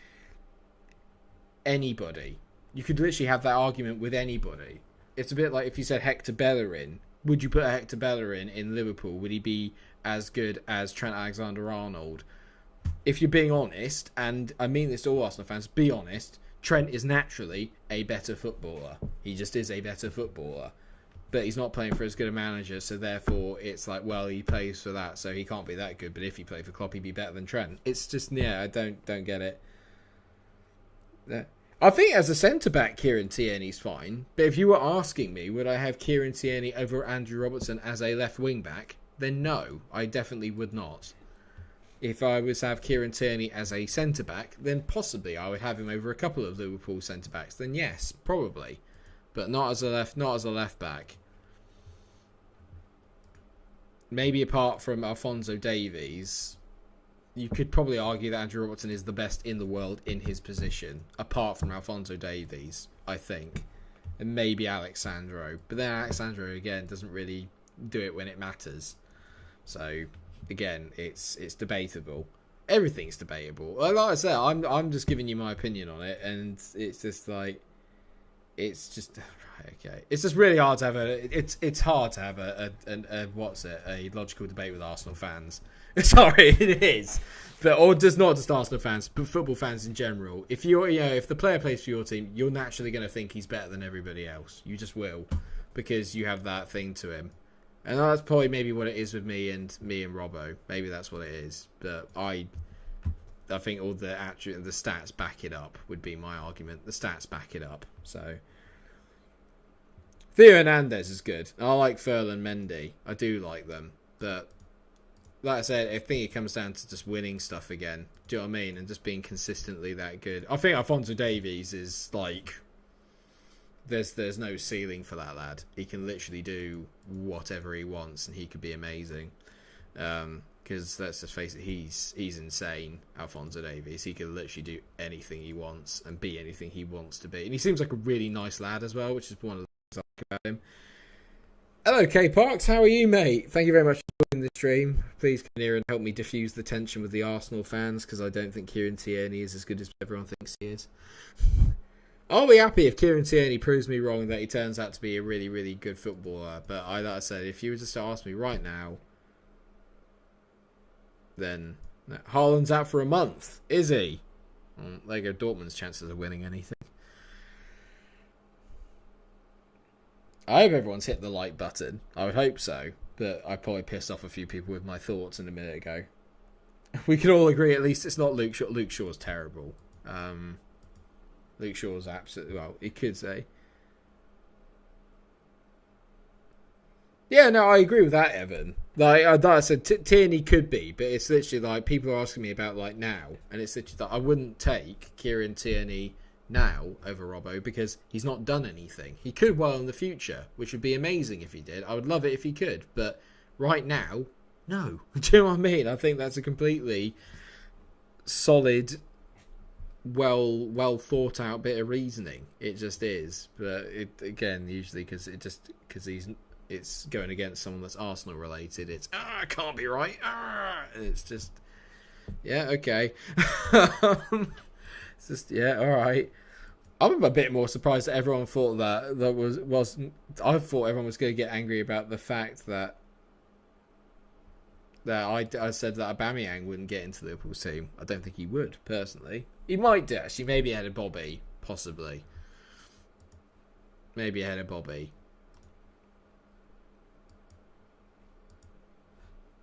anybody. You could literally have that argument with anybody. It's a bit like if you said Hector Bellerin. Would you put Hector Bellerin in Liverpool? Would he be as good as Trent Alexander-Arnold? If you're being honest, and I mean this to all Arsenal fans, be honest, Trent is naturally a better footballer. He just is a better footballer. But he's not playing for as good a manager, so therefore it's like, well, he plays for that, so he can't be that good. But if he played for Klopp, he'd be better than Trent. It's just, I don't get it. I think as a centre-back, Kieran Tierney's fine. But if you were asking me, would I have Kieran Tierney over Andrew Robertson as a left wing-back? Then no, I definitely would not. If I was to have Kieran Tierney as a centre-back, then possibly I would have him over a couple of Liverpool centre-backs. Then yes, probably. But not as a left-back. Maybe apart from Alphonso Davies, you could probably argue that Andrew Robertson is the best in the world in his position, apart from Alphonso Davies, I think. and maybe Alexandro. But then Alexandro again doesn't really do it when it matters. So again, it's debatable. Everything's debatable. Like I said, I'm just giving you my opinion on it, and it's just like it's just okay. It's just really hard to have it's hard to have a logical debate with Arsenal fans. Sorry, it is, or just not just Arsenal fans, but football fans in general. If if the player plays for your team, you're naturally going to think he's better than everybody else. You just will, because you have that thing to him. And that's probably maybe what it is with me and Robbo. Maybe that's what it is. But I think all the stats back it up, would be my argument. The stats back it up. So Theo Hernandez is good. I like Ferland Mendy. I do like them. But like I said, I think it comes down to just winning stuff again. Do you know what I mean? And just being consistently that good. I think Alphonso Davies is like... There's no ceiling for that lad. He can literally do whatever he wants, and he could be amazing. Because let's just face it, he's insane. Alphonso Davies. He can literally do anything he wants and be anything he wants to be. And he seems like a really nice lad as well, which is one of the things I like about him. Hello, K Parks. How are you, mate? Thank you very much for joining the stream. Please come here and help me diffuse the tension with the Arsenal fans, because I don't think Kieran Tierney is as good as everyone thinks he is. I'll be happy if Kieran Tierney proves me wrong, that he turns out to be a really, really good footballer. But like I said, if you were just to ask me right now, then Haaland's out for a month. Is he? There you go, Dortmund's chances of winning anything. I hope everyone's hit the like button. I would hope so. But I probably pissed off a few people with my thoughts a minute ago. We can all agree at least it's not Luke Shaw. Luke Shaw's terrible. Luke Shaw's absolutely... Well, he could say. Yeah, no, I agree with that, Evan. Like I said, Tierney could be, but it's literally like people are asking me about like now, and it's literally like I wouldn't take Kieran Tierney now over Robbo because he's not done anything. He could well in the future, which would be amazing if he did. I would love it if he could, but right now, no. Do you know what I mean? I think that's a completely solid... well thought out bit of reasoning. It just is, but it again usually because it's going against someone that's Arsenal related. It's it can't be right. And it's just okay. It's just all right. I'm a bit more surprised that everyone thought that was. I thought everyone was going to get angry about the fact that I said that Aubameyang wouldn't get into Liverpool's team. I don't think he would, personally. He might do, actually. Maybe ahead of Bobby, possibly. Maybe ahead of Bobby.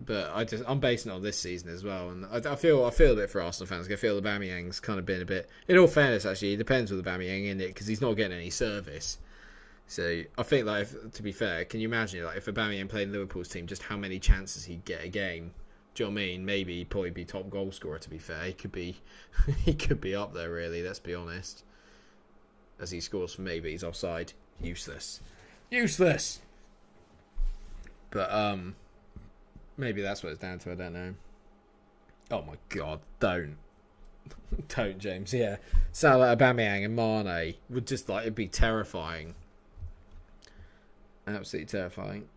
But I'm basing it on this season as well, and I feel a bit for Arsenal fans. I feel Aubameyang's kind of been a bit... In all fairness, actually, it depends with Aubameyang, in it, because he's not getting any service. So I think, like, to be fair, can you imagine, like, if Aubameyang played in Liverpool's team, just how many chances he'd get a game? Do you know what I mean? Maybe he'd probably be top goal scorer. To be fair, he could be up there. Really, let's be honest. As he scores for me, but he's offside. Useless. But maybe that's what it's down to. I don't know. Oh my God! Don't, James. Yeah, Salah, Aubameyang, and Mane would just it'd be terrifying. Absolutely terrifying.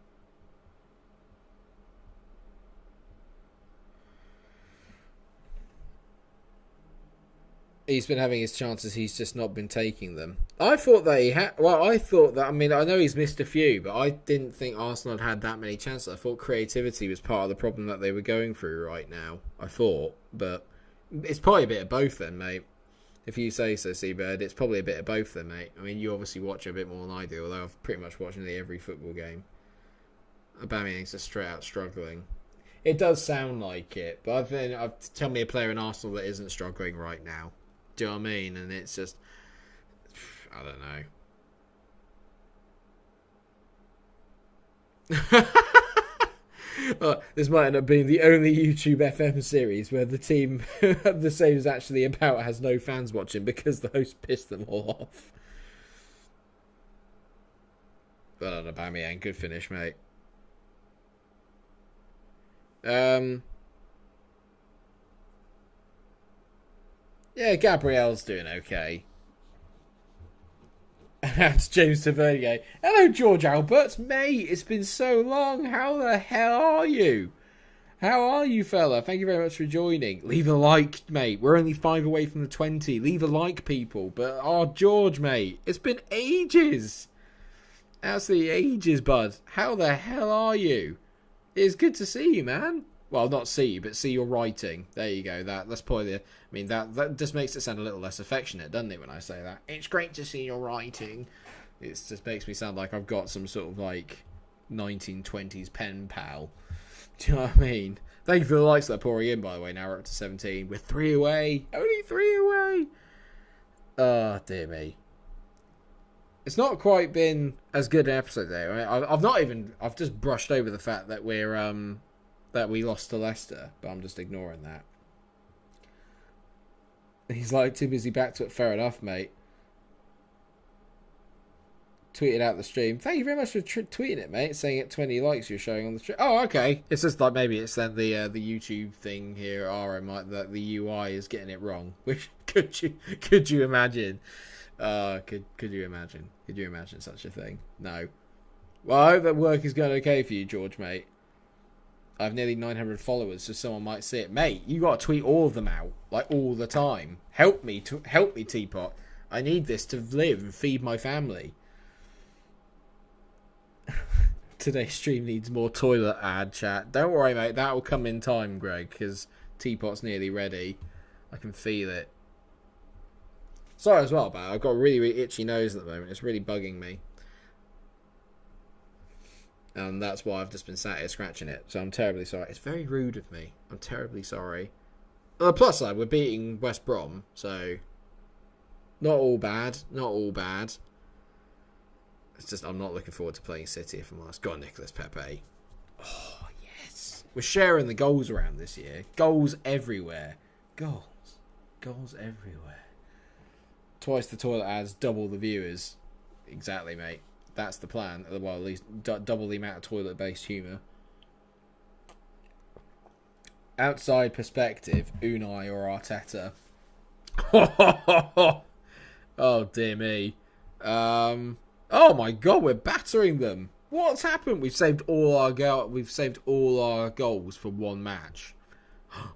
He's been having his chances, he's just not been taking them. I thought that he had... Well, I mean, I know he's missed a few, but I didn't think Arsenal had that many chances. I thought creativity was part of the problem that they were going through right now. I thought, but it's probably a bit of both then, mate. If you say so, Seabird, it's probably a bit of both then, mate. I mean, you obviously watch a bit more than I do, although I've pretty much watched nearly every football game. Aubameyang's just straight out struggling. It does sound like it, but tell me a player in Arsenal that isn't struggling right now. Do you know what I mean? And it's just, I don't know. This might end up being the only YouTube FM series where the team the same is actually about has no fans watching because the host pissed them all off. But on Aubameyang, good finish, mate. Yeah, Gabriel's doing okay. And that's James Tavernier. Hello, George Alberts. Mate, it's been so long. How the hell are you? How are you, fella? Thank you very much for joining. Leave a like, mate. We're only 5 away from the 20. Leave a like, people. But, George, mate, it's been ages. Absolutely ages, bud. How the hell are you? It's good to see you, man. Well, not see you, but see your writing. There you go. That's probably the... I mean, that just makes it sound a little less affectionate, doesn't it, when I say that? It's great to see your writing. It just makes me sound like I've got some sort of, like, 1920s pen pal. Do you know what I mean? Thank you for the likes that are pouring in, by the way. Now we're up to 17. We're 3 away. Only 3 away. Oh, dear me. It's not quite been as good an episode, though. I mean, I've just brushed over the fact that that we lost to Leicester, but I'm just ignoring that. He's like, too busy back to it. Fair enough, mate. Tweeted out the stream. Thank you very much for tweeting it, mate. Saying it 20 likes you're showing on the stream. Oh, okay. It's just like maybe it's then the YouTube thing here. That the UI is getting it wrong. Which could you imagine? Could you imagine? Could you imagine such a thing? No. Well, I hope that work is going okay for you, George, mate. I have nearly 900 followers, so someone might see it. Mate, you got to tweet all of them out, like all the time. Help me, Teapot. I need this to live and feed my family. Today's stream needs more toilet ad chat. Don't worry, mate. That will come in time, Greg, because Teapot's nearly ready. I can feel it. Sorry as well, about I've got a really, really itchy nose at the moment. It's really bugging me. And that's why I've just been sat here scratching it. So I'm terribly sorry. It's very rude of me. I'm terribly sorry. On the plus side, we're beating West Brom, so not all bad. Not all bad. It's just I'm not looking forward to playing City, if I'm honest. Got Nicholas Pepe. Oh, yes. We're sharing the goals around this year. Goals everywhere. Goals. Goals everywhere. Twice the toilet ads, double the viewers. Exactly, mate. That's the plan. Well, at least double the amount of toilet-based humour. Outside perspective, Unai or Arteta. Oh, dear me. Oh my god, we're battering them. What's happened? We've saved all our goals for one match.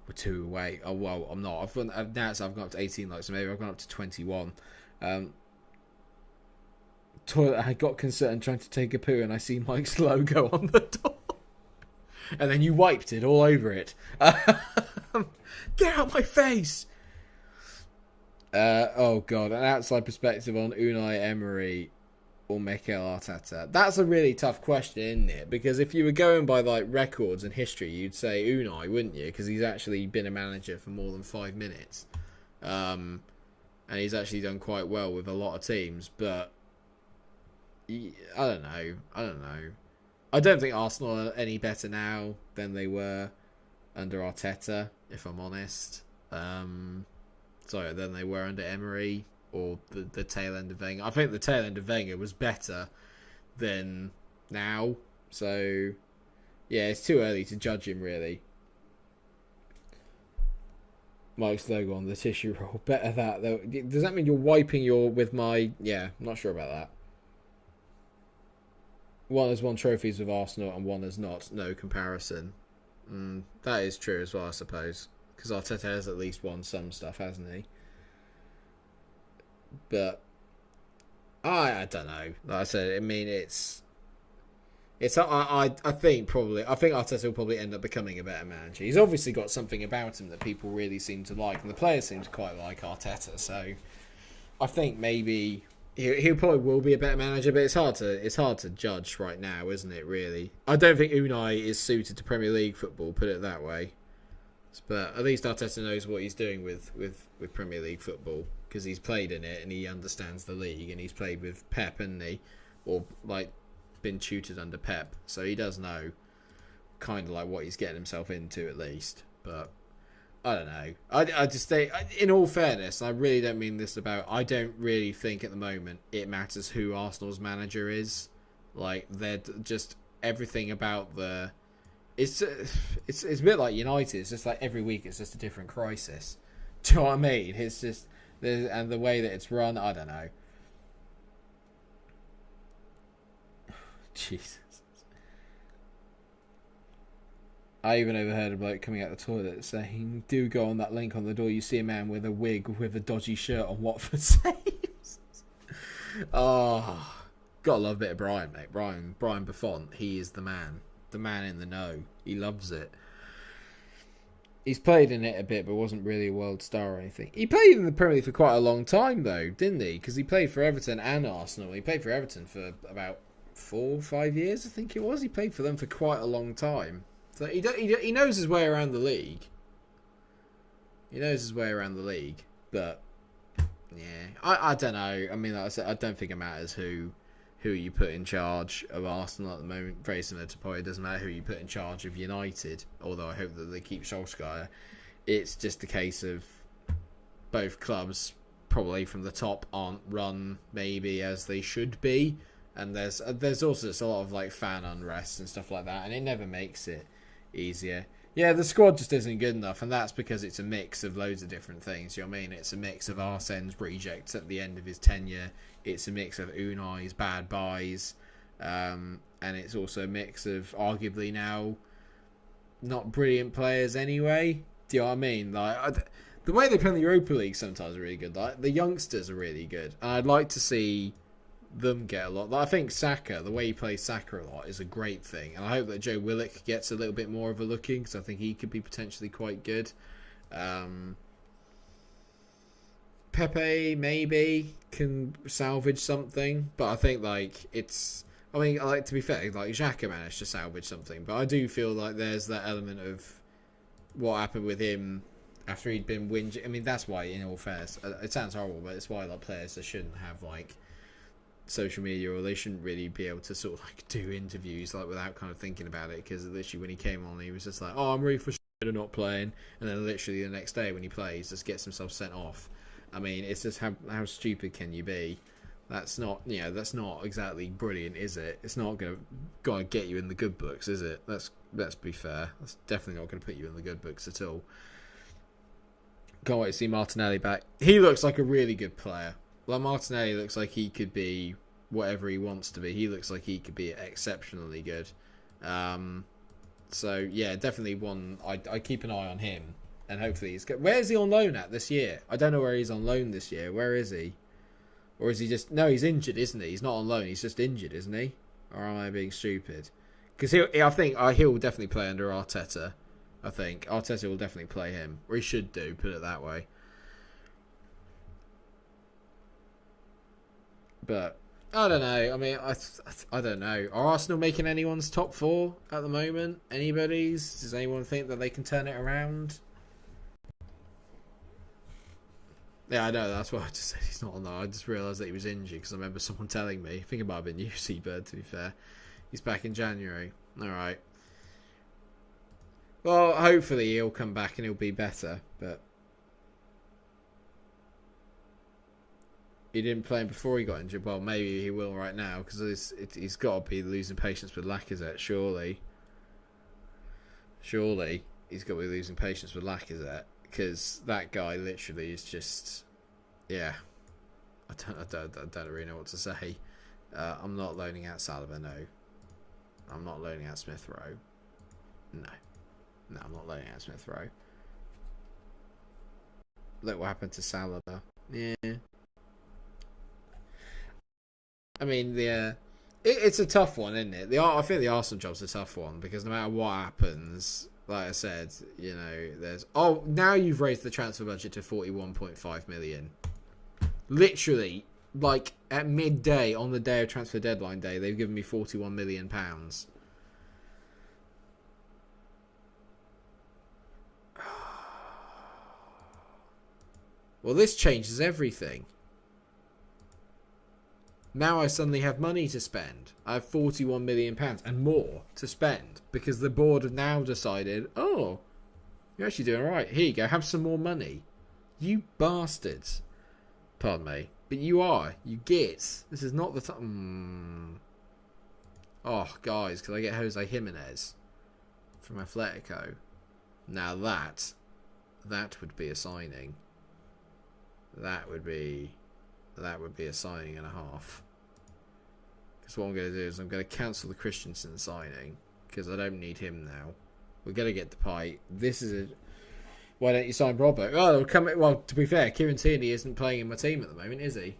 We're 2 away. Oh well, I'm not. I've gone up to 18 likes, so maybe I've gone up to 21. Toilet, I got concerned trying to take a poo, and I see Mike's logo on the door, and then you wiped it all over it. Get out my face! Oh god, an outside perspective on Unai Emery or Mikel Arteta. That's a really tough question, isn't it? Because if you were going by like records and history, you'd say Unai, wouldn't you? Because he's actually been a manager for more than 5 minutes, and he's actually done quite well with a lot of teams. But I don't know. I don't think Arsenal are any better now than they were under Arteta, if I'm honest. Sorry, than they were under Emery. Or the tail end of Wenger. I think the tail end of Wenger was better than now. So, yeah, it's too early to judge him, really. Mike's logo on the tissue roll. Better that, though. Does that mean you're wiping with my... Yeah, I'm not sure about that. One has won trophies with Arsenal and one has not. No comparison. That is true as well, I suppose. Because Arteta has at least won some stuff, hasn't he? But I don't know. Like I said, I mean I think Arteta will probably end up becoming a better manager. He's obviously got something about him that people really seem to like, and the players seem to quite like Arteta. So I think maybe he probably will be a better manager. But it's hard to judge right now, isn't it? Really, I don't think Unai is suited to Premier League football. Put it that way. But at least Arteta knows what he's doing with Premier League football. Because he's played in it and he understands the league, and he's played with Pep, hasn't he? Or like been tutored under Pep, so he does know kind of like what he's getting himself into at least. But I don't know. I just say, in all fairness, I really don't mean this about. I don't really think at the moment it matters who Arsenal's manager is. Like they're just everything about the. It's a bit like United. It's just like every week it's just a different crisis. Do you know what I mean? It's just. And the way that it's run, I don't know. Jesus. I even overheard a bloke coming out the toilet saying, do go on that link on the door, you see a man with a wig with a dodgy shirt on Watford saves. Oh, gotta love a bit of Brian, mate. Brian Buffon, he is the man. The man in the know. He loves it. He's played in it a bit, but wasn't really a world star or anything. He played in the Premier League for quite a long time, though, didn't he? Because he played for Everton and Arsenal. He played for Everton for about 4 or 5 years, I think it was. He played for them for quite a long time. So he knows his way around the league. He knows his way around the league, but yeah, I don't know. I mean, like I said, I don't think it matters who you put in charge of Arsenal at the moment. Very similar to probably it doesn't matter who you put in charge of United, although I hope that they keep Solskjaer. It's just a case of both clubs probably from the top aren't run maybe as they should be, and there's also just a lot of like fan unrest and stuff like that, and it never makes it easier. Yeah, the squad just isn't good enough, and that's because it's a mix of loads of different things. You know what I mean? It's a mix of Arsene's rejects at the end of his tenure. It's a mix of Unai's bad buys, and it's also a mix of arguably now not brilliant players anyway. Do you know what I mean? Like the way they play in the Europa League sometimes are really good. Like the youngsters are really good, and I'd like to see them get a lot. Like, I think Saka, the way he plays Saka a lot, is a great thing, and I hope that Joe Willock gets a little bit more of a look in, because I think he could be potentially quite good. Pepe maybe can salvage something, but I think like it's. I mean, I like to be fair, like Xhaka managed to salvage something, but I do feel like there's that element of what happened with him after he'd been whinging. I mean, that's why, in all fairness, it sounds horrible, but it's why like players that shouldn't have like social media, or they shouldn't really be able to sort of like do interviews like without kind of thinking about it, because literally when he came on he was just like, oh, I'm really frustrated of not playing, and then literally the next day when he plays just gets himself sent off. I mean, it's just how stupid can you be? That's not, you know, that's not exactly brilliant, is it? It's not gonna get you in the good books, is it? Let's be fair. That's definitely not gonna put you in the good books at all. Can't wait to see Martinelli back. He looks like a really good player. Like, Martinelli looks like he could be whatever he wants to be. He looks like he could be exceptionally good. So yeah, definitely one. I keep an eye on him, and hopefully he's good. Where is he on loan at this year? I don't know where he's on loan this year. Where is he? Or is he just... No, he's injured, isn't he? He's not on loan. He's just injured, isn't he? Or am I being stupid? Because I think he'll definitely play under Arteta. I think Arteta will definitely play him, or he should do. Put it that way. But I don't know. I mean, I don't know. Are Arsenal making anyone's top 4 at the moment? Anybody's? Does anyone think that they can turn it around? Yeah, I know. That's why I just said he's not on there. I just realised that he was injured because I remember someone telling me. I think it might have been you, Seabird, to be fair. He's back in January. All right. Well, hopefully he'll come back and he'll be better. But he didn't play him before he got injured. Well, maybe he will right now, because he's got to be losing patience with Lacazette, surely. Surely he's got to be losing patience with Lacazette, because that guy literally is just... Yeah. I don't really know what to say. I'm not loaning out Saliba, no. I'm not loaning out Smith-Rowe. No. No, I'm not loaning out Smith-Rowe. Look what happened to Saliba. Yeah. I mean, it's a tough one, isn't it? I think the Arsenal job's a tough one, because no matter what happens, like I said, you know, there's... Oh, now you've raised the transfer budget to 41.5 million. Literally, like, at midday, on the day of transfer deadline day, they've given me £41 million. Well, this changes everything. Now I suddenly have money to spend. I have £41 million and more to spend, because the board have now decided, oh, you're actually doing all right. Here you go, have some more money. You bastards. Pardon me. But you are. You get. This is not the time. Oh, guys, can I get Jose Jimenez from Atletico? Now that would be a signing. That would be a signing and a half. Because what I'm going to do is I'm going to cancel the Christensen signing because I don't need him now. We're going to get Depay. This is a... Why don't you sign Robbo? Well, to be fair, Kieran Tierney isn't playing in my team at the moment, is he?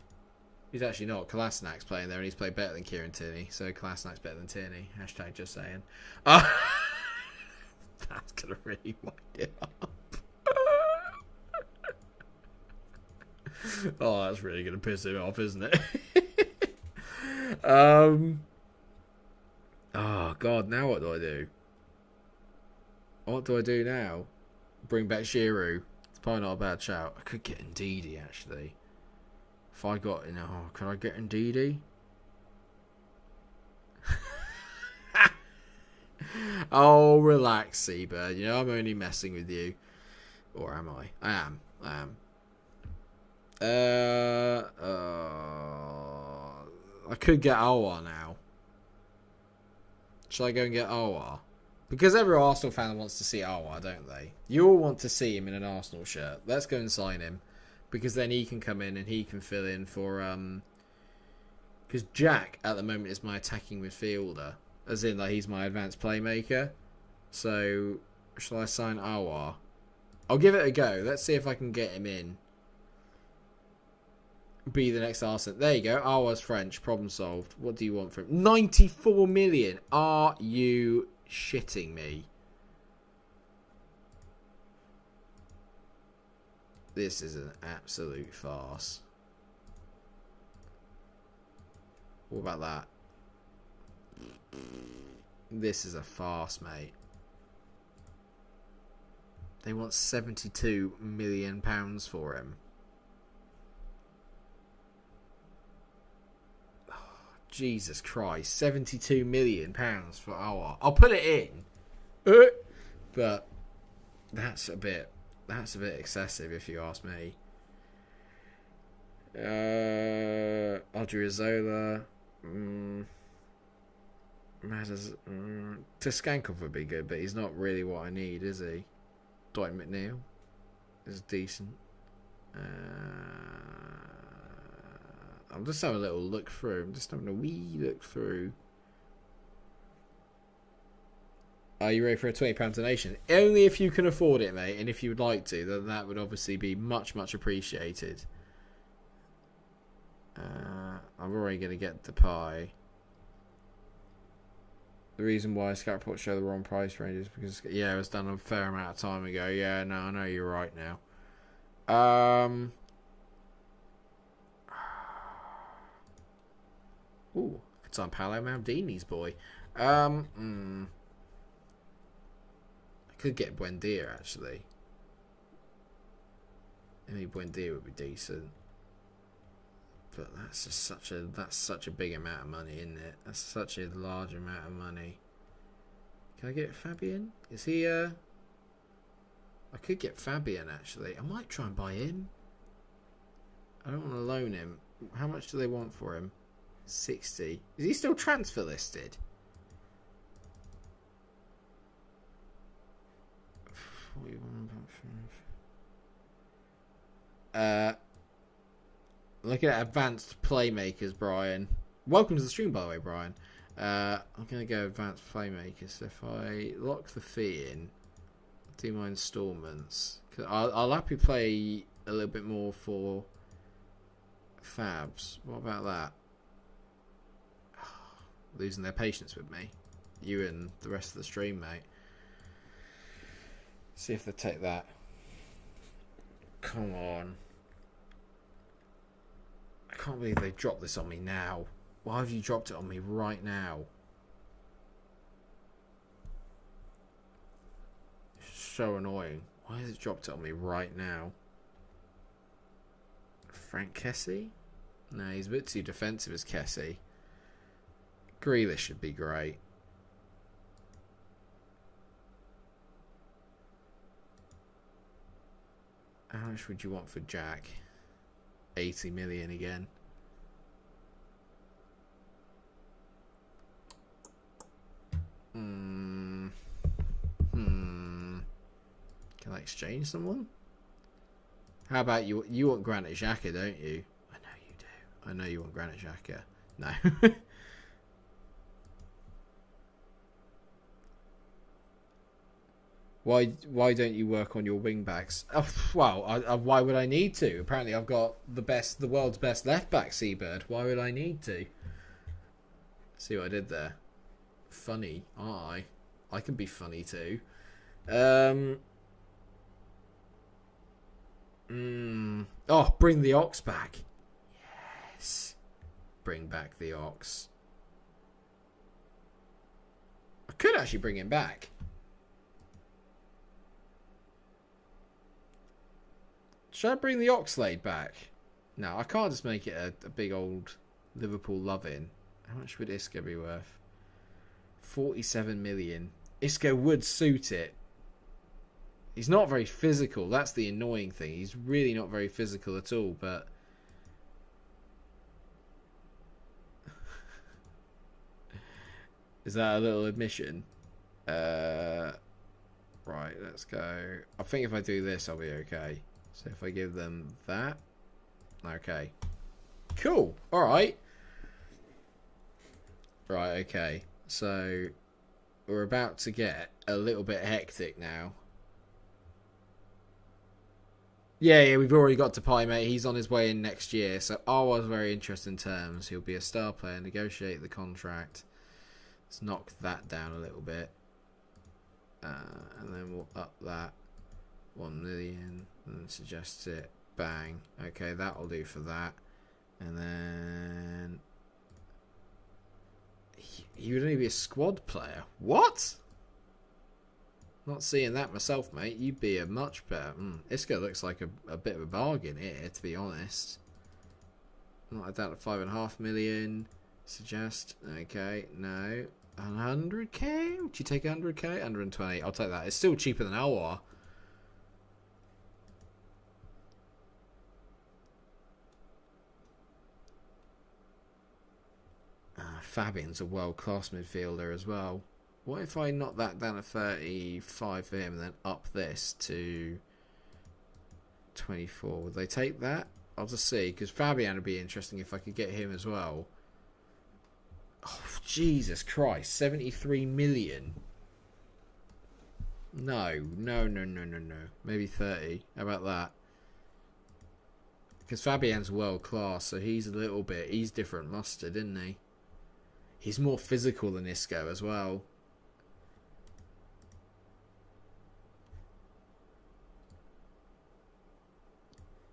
He's actually not. Kolasinac playing there, and he's played better than Kieran Tierney. So Kolasinac's better than Tierney. Hashtag just saying. That's going to really wind it up. Oh, that's really going to piss him off, isn't it? Oh, God. Now what do I do? What do I do now? Bring back Giroud. It's probably not a bad shout. I could get Ndidi, actually. If I got... Oh, could I get Ndidi? Oh, relax, Seabird. You know, I'm only messing with you. Or am I? I am. I could get Aouar now. Shall I go and get Aouar? Because every Arsenal fan wants to see Aouar, don't they? You all want to see him in an Arsenal shirt. Let's go and sign him. Because then he can come in and he can fill in for... Because Jack, at the moment, is my attacking midfielder. As in, like, he's my advanced playmaker. So, shall I sign Aouar? I'll give it a go. Let's see if I can get him in. Be the next Arsenal. There you go. Aouar's French. Problem solved. What do you want from him? 94 million. Are you shitting me? This is an absolute farce. What about that? This is a farce, mate. They want £72 million for him. Oh, Jesus Christ. £72 million for Aouar. I'll put it in. But that's a bit excessive if you ask me. Odriozola. Tiskankov would be good, but he's not really what I need, is he? Dwight McNeil is decent. I'm just having a little look through. I'm just having a wee look through. Are you ready for a £20 donation? Only if you can afford it, mate. And if you would like to, then that would obviously be much, much appreciated. I'm already going to get the pie. The reason why Scout reports show the wrong price range is because, yeah, it was done a fair amount of time ago. Yeah, no, I know you're right now. Ooh, it's on Paolo Maldini's boy. I could get Buendia, actually. I mean, Buendia would be decent. But that's just such a big amount of money, isn't it? That's such a large amount of money. Can I get Fabian? Is he I could get Fabian, actually. I might try and buy him. I don't want to loan him. How much do they want for him? 60. Is he still transfer listed? Looking at advanced playmakers, Brian. Welcome to the stream, by the way, Brian. I'm going to go advanced playmakers. So if I lock the fee in, do my installments. Cause I'll happily play a little bit more for Fabs. What about that? Losing their patience with me. You and the rest of the stream, mate. See if they take that. Come on. I can't believe they dropped this on me now. Why have you dropped it on me right now? It's so annoying. Why has it dropped it on me right now? Frank Kessie? No, he's a bit too defensive as Kessie. Grealish should be great. How much would you want for Jack? 80 million again. Can I exchange someone? How about you? You want Granit Xhaka, don't you? I know you do. I know you want Granit Xhaka. No. Why don't you work on your wing backs? Oh, well, why would I need to? Apparently, I've got the world's best left back, Seabird. Why would I need to? See what I did there? Funny. I can be funny too. Oh, bring the ox back. Yes. Bring back the ox. I could actually bring him back. Should I bring the Oxlade back? No, I can't just make it a big old Liverpool love-in. How much would Isco be worth? 47 million. Isco would suit it. He's not very physical. That's the annoying thing. He's really not very physical at all, but... Is that a little admission? Right, let's go. I think if I do this, I'll be okay. So if I give them that. Okay. Cool. Alright. Right, okay. So we're about to get a little bit hectic now. Yeah, we've already got Depay, mate. He's on his way in next year. So I was very interested in terms. He'll be a star player. Negotiate the contract. Let's knock that down a little bit. And then we'll up that 1 million and suggest it. Bang. Okay, that'll do for that. And then he would only be a squad player. What? Not seeing that myself, mate. You'd be a much better. Isco looks like a bit of a bargain here, to be honest. Not down to 5.5 million. Suggest. Okay, no. 100k? Would you take 100k? 120. I'll take that. It's still cheaper than Alwar. Fabian's a world-class midfielder as well. What if I knock that down to 35 for him and then up this to 24? Would they take that? I'll just see, because Fabian would be interesting if I could get him as well. Oh, Jesus Christ. 73 million. No. Maybe 30. How about that? Because Fabian's world-class, so he's different mustard, isn't he? He's more physical than Isco as well.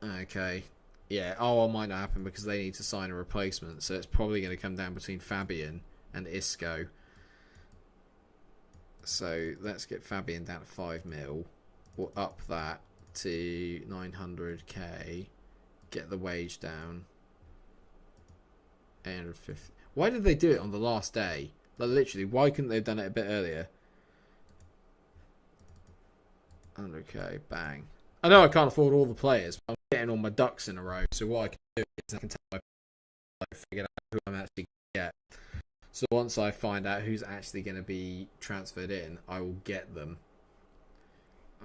Okay. Yeah, I might not happen because they need to sign a replacement. So it's probably going to come down between Fabian and Isco. So let's get Fabian down to 5 mil. We'll up that to 900k. Get the wage down. 850. Why did they do it on the last day? Like, literally, why couldn't they have done it a bit earlier? 100k, bang. I know I can't afford all the players, but I'm getting all my ducks in a row. So what I can do is I can tell my figure out who I'm actually going to get. So once I find out who's actually going to be transferred in, I will get them.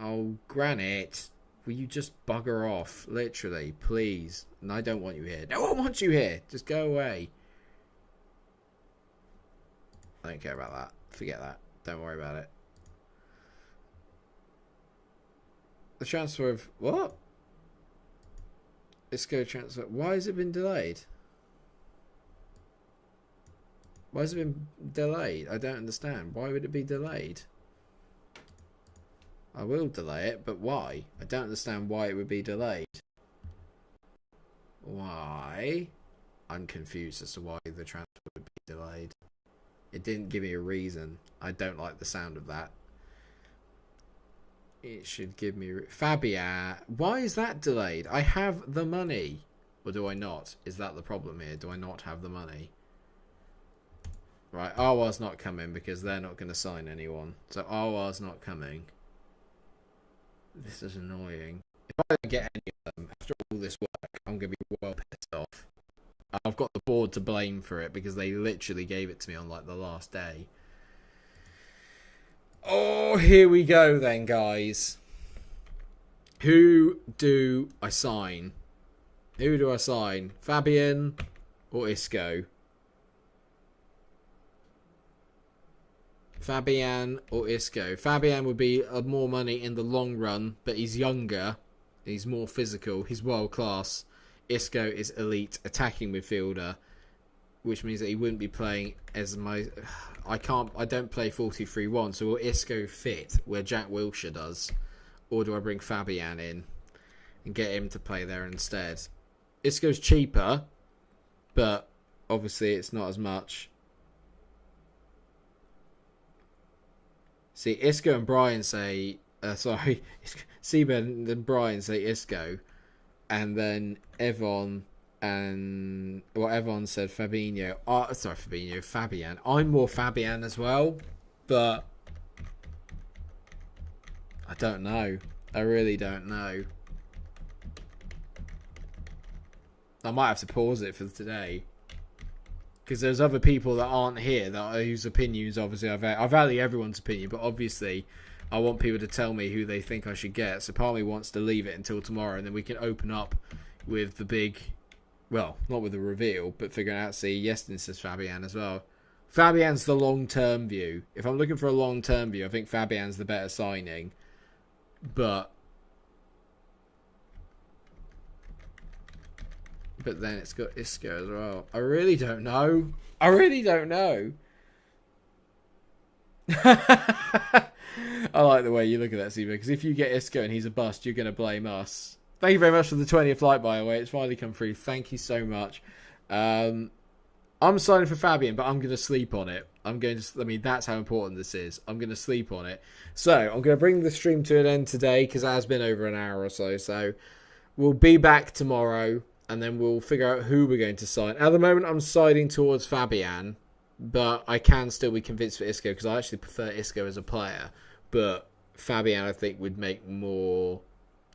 Oh, Granite, will you just bugger off? Literally, please. And I don't want you here. No one wants you here. Just go away. I don't care about that. Forget that. Don't worry about it. The transfer of... What? Isco transfer... Why has it been delayed? Why has it been delayed? I don't understand. Why would it be delayed? I will delay it, but why? I don't understand why it would be delayed. Why? I'm confused as to why the transfer would be delayed. It didn't give me a reason. I don't like the sound of that. It should give me... Fabian. Why is that delayed? I have the money. Or do I not? Is that the problem here? Do I not have the money? Right, Arwar's not coming because they're not going to sign anyone. So Arwar's not coming. This is annoying. If I don't get any of them after all this work, I'm going to be well pissed off. I've got the board to blame for it because they literally gave it to me on like the last day. Oh, here we go then, guys. Who do I sign? Who do I sign? Fabian or Isco? Fabian or Isco? Fabian would be more money in the long run, but he's younger. He's more physical. He's world class. Isco is elite attacking midfielder, which means that he wouldn't be playing as my. I don't play 4-2-3-1. So will Isco fit where Jack Wilshere does, or do I bring Fabian in and get him to play there instead? Isco's cheaper, but obviously it's not as much. See, Isco and Brian say, Seabed and Brian say Isco, and then Evon said Fabinho. Fabian. I'm more Fabian as well, but I don't know. I really don't know. I might have to pause it for today. Because there's other people that aren't here whose opinions, obviously, I value everyone's opinion, but obviously I want people to tell me who they think I should get. So part of me wants to leave it until tomorrow, and then we can open up with the big, well, not with the reveal, but figuring out, see, Yestin says Fabian as well. Fabian's the long-term view. If I'm looking for a long-term view, I think Fabian's the better signing. But then it's got Isco as well. I really don't know. I like the way you look at that, Siva, because if you get Isco and he's a bust, you're going to blame us. Thank you very much for the 20th like, by the way. It's finally come through. Thank you so much. I'm signing for Fabian, but I'm going to sleep on it. That's how important this is. I'm going to sleep on it. So, I'm going to bring the stream to an end today, because it has been over an hour or so. So, we'll be back tomorrow, and then we'll figure out who we're going to sign. At the moment, I'm siding towards Fabian, but I can still be convinced for Isco, because I actually prefer Isco as a player. But Fabian, I think, would make more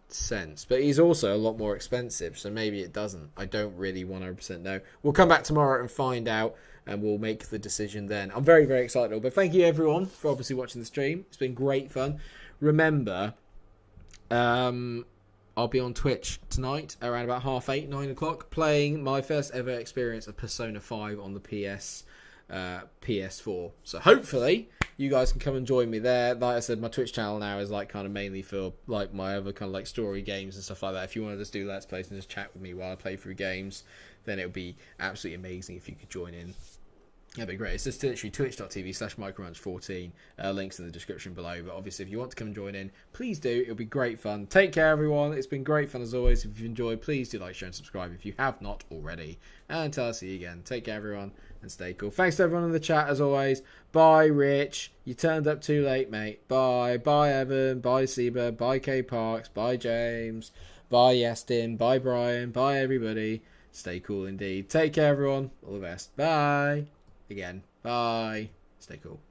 sense. But he's also a lot more expensive, so maybe it doesn't. I don't really 100% know. We'll come back tomorrow and find out, and we'll make the decision then. I'm very, very excited. But thank you, everyone, for obviously watching the stream. It's been great fun. Remember, I'll be on Twitch tonight around about 8:30, 9 o'clock, playing my first ever experience of Persona 5 on the PS4. So hopefully you guys can come and join me there. Like I said, my Twitch channel now is like kind of mainly for like my other kind of like story games and stuff like that. If you want to just do Let's Plays and just chat with me while I play through games, then it would be absolutely amazing if you could join in. That'd be great. It's just literally twitch.tv/MikeRo14. Links in the description below. But obviously, if you want to come and join in, please do. It'll be great fun. Take care, everyone. It's been great fun as always. If you've enjoyed, please do like, share, and subscribe if you have not already. And until I see you again, take care, everyone, and stay cool. Thanks to everyone in the chat as always. Bye, Rich. You turned up too late, mate. Bye. Bye, Evan. Bye, Seba. Bye, K Parks. Bye, James. Bye, Yestin. Bye, Brian. Bye, everybody. Stay cool indeed. Take care, everyone. All the best. Bye. Again. Bye. Stay cool.